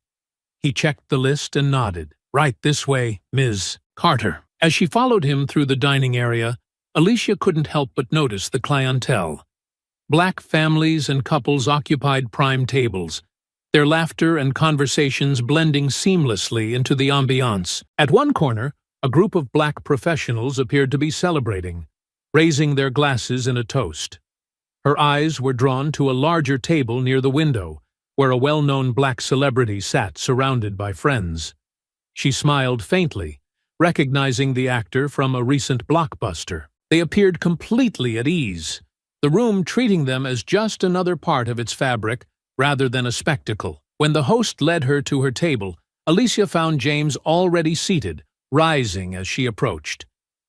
He checked the list and nodded. Right this way, Ms. Carter. As she followed him through the dining area, Alicia couldn't help but notice the clientele. Black families and couples occupied prime tables, their laughter and conversations blending seamlessly into the ambiance. At one corner, a group of black professionals appeared to be celebrating, raising their glasses in a toast. Her eyes were drawn to a larger table near the window, where a well-known black celebrity sat surrounded by friends. She smiled faintly, recognizing the actor from a recent blockbuster. They appeared completely at ease, the room treating them as just another part of its fabric rather than a spectacle. When the host led her to her table, Alicia found James already seated, rising as she approached.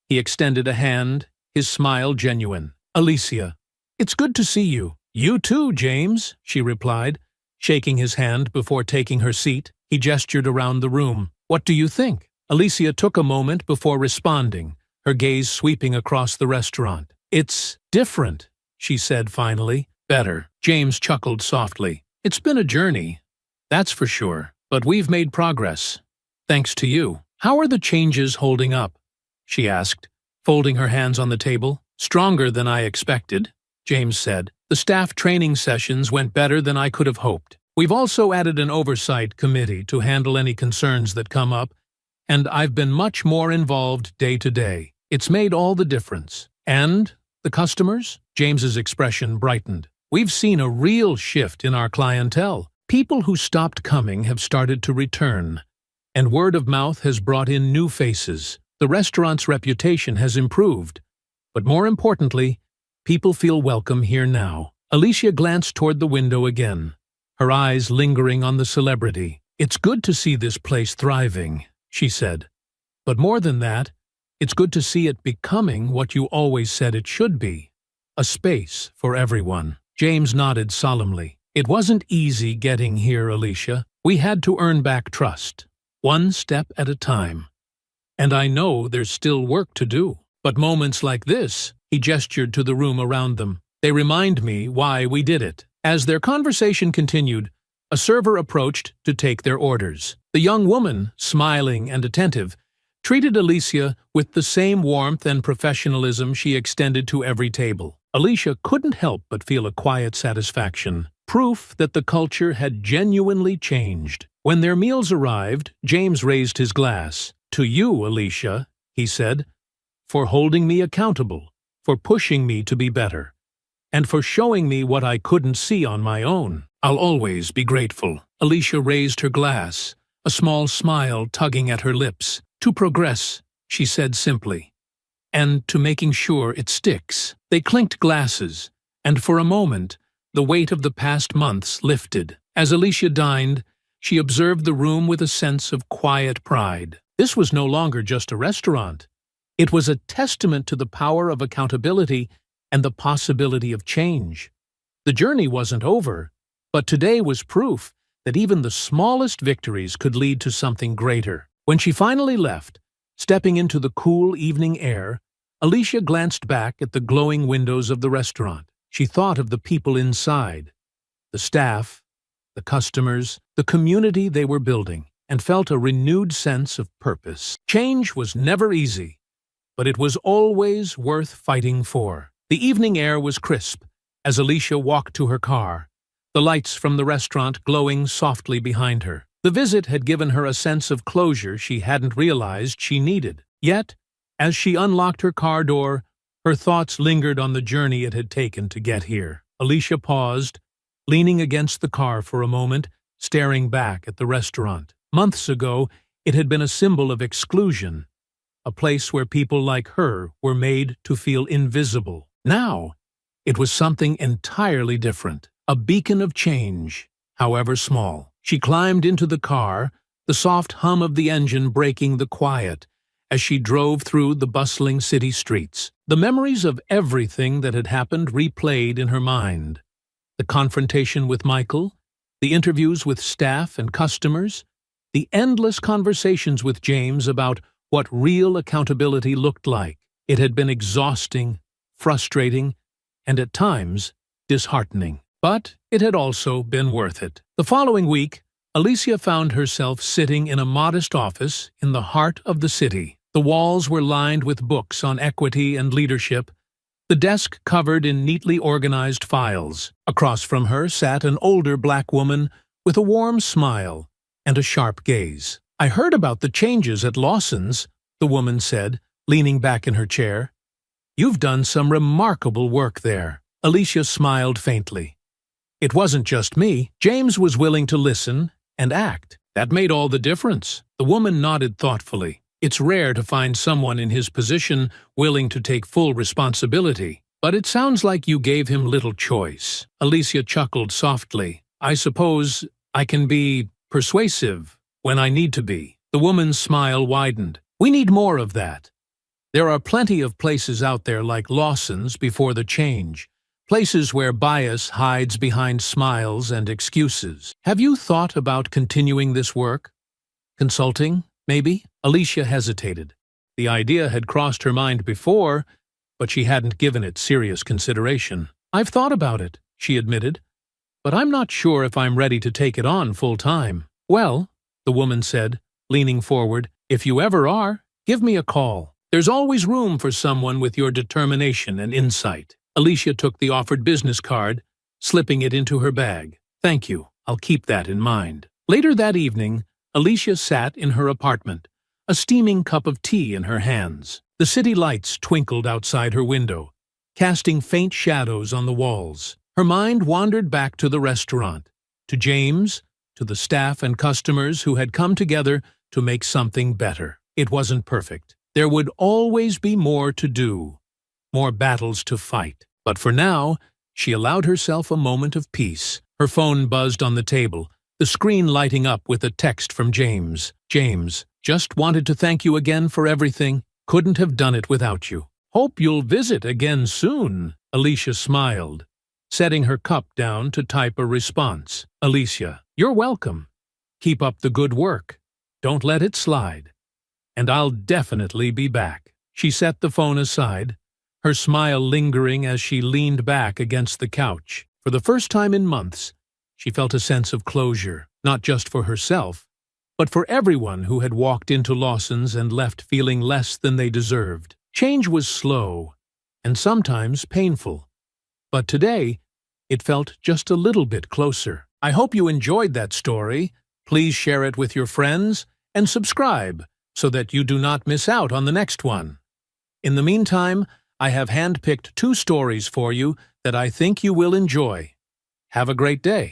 He extended a hand, his smile genuine. Alicia, it's good to see you. You too, James, she replied, shaking his hand before taking her seat. He gestured around the room. What do you think? Alicia took a moment before responding, her gaze sweeping across the restaurant. It's different, she said finally. Better. James chuckled softly. It's been a journey, that's for sure, but we've made progress. Thanks to you. How are the changes holding up? She asked, folding her hands on the table. Stronger than I expected, James said. The staff training sessions went better than I could have hoped. We've also added an oversight committee to handle any concerns that come up, and I've been much more involved day to day. It's made all the difference. And the customers? James's expression brightened. We've seen a real shift in our clientele. People who stopped coming have started to return, and word of mouth has brought in new faces. The restaurant's reputation has improved, but more importantly, people feel welcome here now. Alicia glanced toward the window again, her eyes lingering on the celebrity. It's good to see this place thriving, she said. But more than that, it's good to see it becoming what you always said it should be, a space for everyone. James nodded solemnly. It wasn't easy getting here, Alicia. We had to earn back trust, one step at a time. And I know there's still work to do. But moments like this, he gestured to the room around them, they remind me why we did it. As their conversation continued, a server approached to take their orders. The young woman, smiling and attentive, treated Alicia with the same warmth and professionalism she extended to every table. Alicia couldn't help but feel a quiet satisfaction, proof that the culture had genuinely changed. When their meals arrived, James raised his glass. "To you, Alicia," he said, "for holding me accountable, for pushing me to be better, and for showing me what I couldn't see on my own. I'll always be grateful." Alicia raised her glass, a small smile tugging at her lips. "To progress," she said simply, "and to making sure it sticks." They clinked glasses, and for a moment, the weight of the past months lifted. As Alicia dined, she observed the room with a sense of quiet pride. This was no longer just a restaurant. It was a testament to the power of accountability and the possibility of change. The journey wasn't over, but today was proof that even the smallest victories could lead to something greater. When she finally left, stepping into the cool evening air, Alicia glanced back at the glowing windows of the restaurant. She thought of the people inside, the staff, the customers, the community they were building, and felt a renewed sense of purpose. Change was never easy, but it was always worth fighting for. The evening air was crisp as Alicia walked to her car, the lights from the restaurant glowing softly behind her. The visit had given her a sense of closure she hadn't realized she needed. Yet, as she unlocked her car door, her thoughts lingered on the journey it had taken to get here. Alicia paused, leaning against the car for a moment, staring back at the restaurant. Months ago, it had been a symbol of exclusion, a place where people like her were made to feel invisible. Now, it was something entirely different, a beacon of change, however small. She climbed into the car, the soft hum of the engine breaking the quiet as she drove through the bustling city streets. The memories of everything that had happened replayed in her mind. The confrontation with Michael, the interviews with staff and customers, the endless conversations with James about what real accountability looked like. It had been exhausting, frustrating, and at times disheartening. But it had also been worth it. The following week, Alicia found herself sitting in a modest office in the heart of the city. The walls were lined with books on equity and leadership, the desk covered in neatly organized files. Across from her sat an older black woman with a warm smile and a sharp gaze. "I heard about the changes at Lawson's," the woman said, leaning back in her chair. "You've done some remarkable work there." Alicia smiled faintly. "It wasn't just me. James was willing to listen and act. That made all the difference." The woman nodded thoughtfully. "It's rare to find someone in his position willing to take full responsibility. But it sounds like you gave him little choice." Alicia chuckled softly. "I suppose I can be persuasive when I need to be." The woman's smile widened. "We need more of that. There are plenty of places out there like Lawson's before the change. Places where bias hides behind smiles and excuses. Have you thought about continuing this work? Consulting, maybe?" Alicia hesitated. The idea had crossed her mind before, but she hadn't given it serious consideration. "I've thought about it," she admitted, "but I'm not sure if I'm ready to take it on full-time." "Well," the woman said, leaning forward, "if you ever are, give me a call. There's always room for someone with your determination and insight." Alicia took the offered business card, slipping it into her bag. "Thank you. I'll keep that in mind." Later that evening, Alicia sat in her apartment, a steaming cup of tea in her hands. The city lights twinkled outside her window, casting faint shadows on the walls. Her mind wandered back to the restaurant, to James, to the staff and customers who had come together to make something better. It wasn't perfect. There would always be more to do, more battles to fight. But for now, she allowed herself a moment of peace. Her phone buzzed on the table, the screen lighting up with a text from James. "James, just wanted to thank you again for everything. Couldn't have done it without you. Hope you'll visit again soon." Alicia smiled, setting her cup down to type a response. Alicia, you're welcome. Keep up the good work. Don't let it slide. And I'll definitely be back. She set the phone aside, her smile lingering as she leaned back against the couch. For the first time in months, she felt a sense of closure, not just for herself, but for everyone who had walked into Lawson's and left feeling less than they deserved. Change was slow, and sometimes painful, but today it felt just a little bit closer. I hope you enjoyed that story. Please share it with your friends and subscribe so that you do not miss out on the next one. In the meantime, I have handpicked 2 stories for you that I think you will enjoy. Have a great day.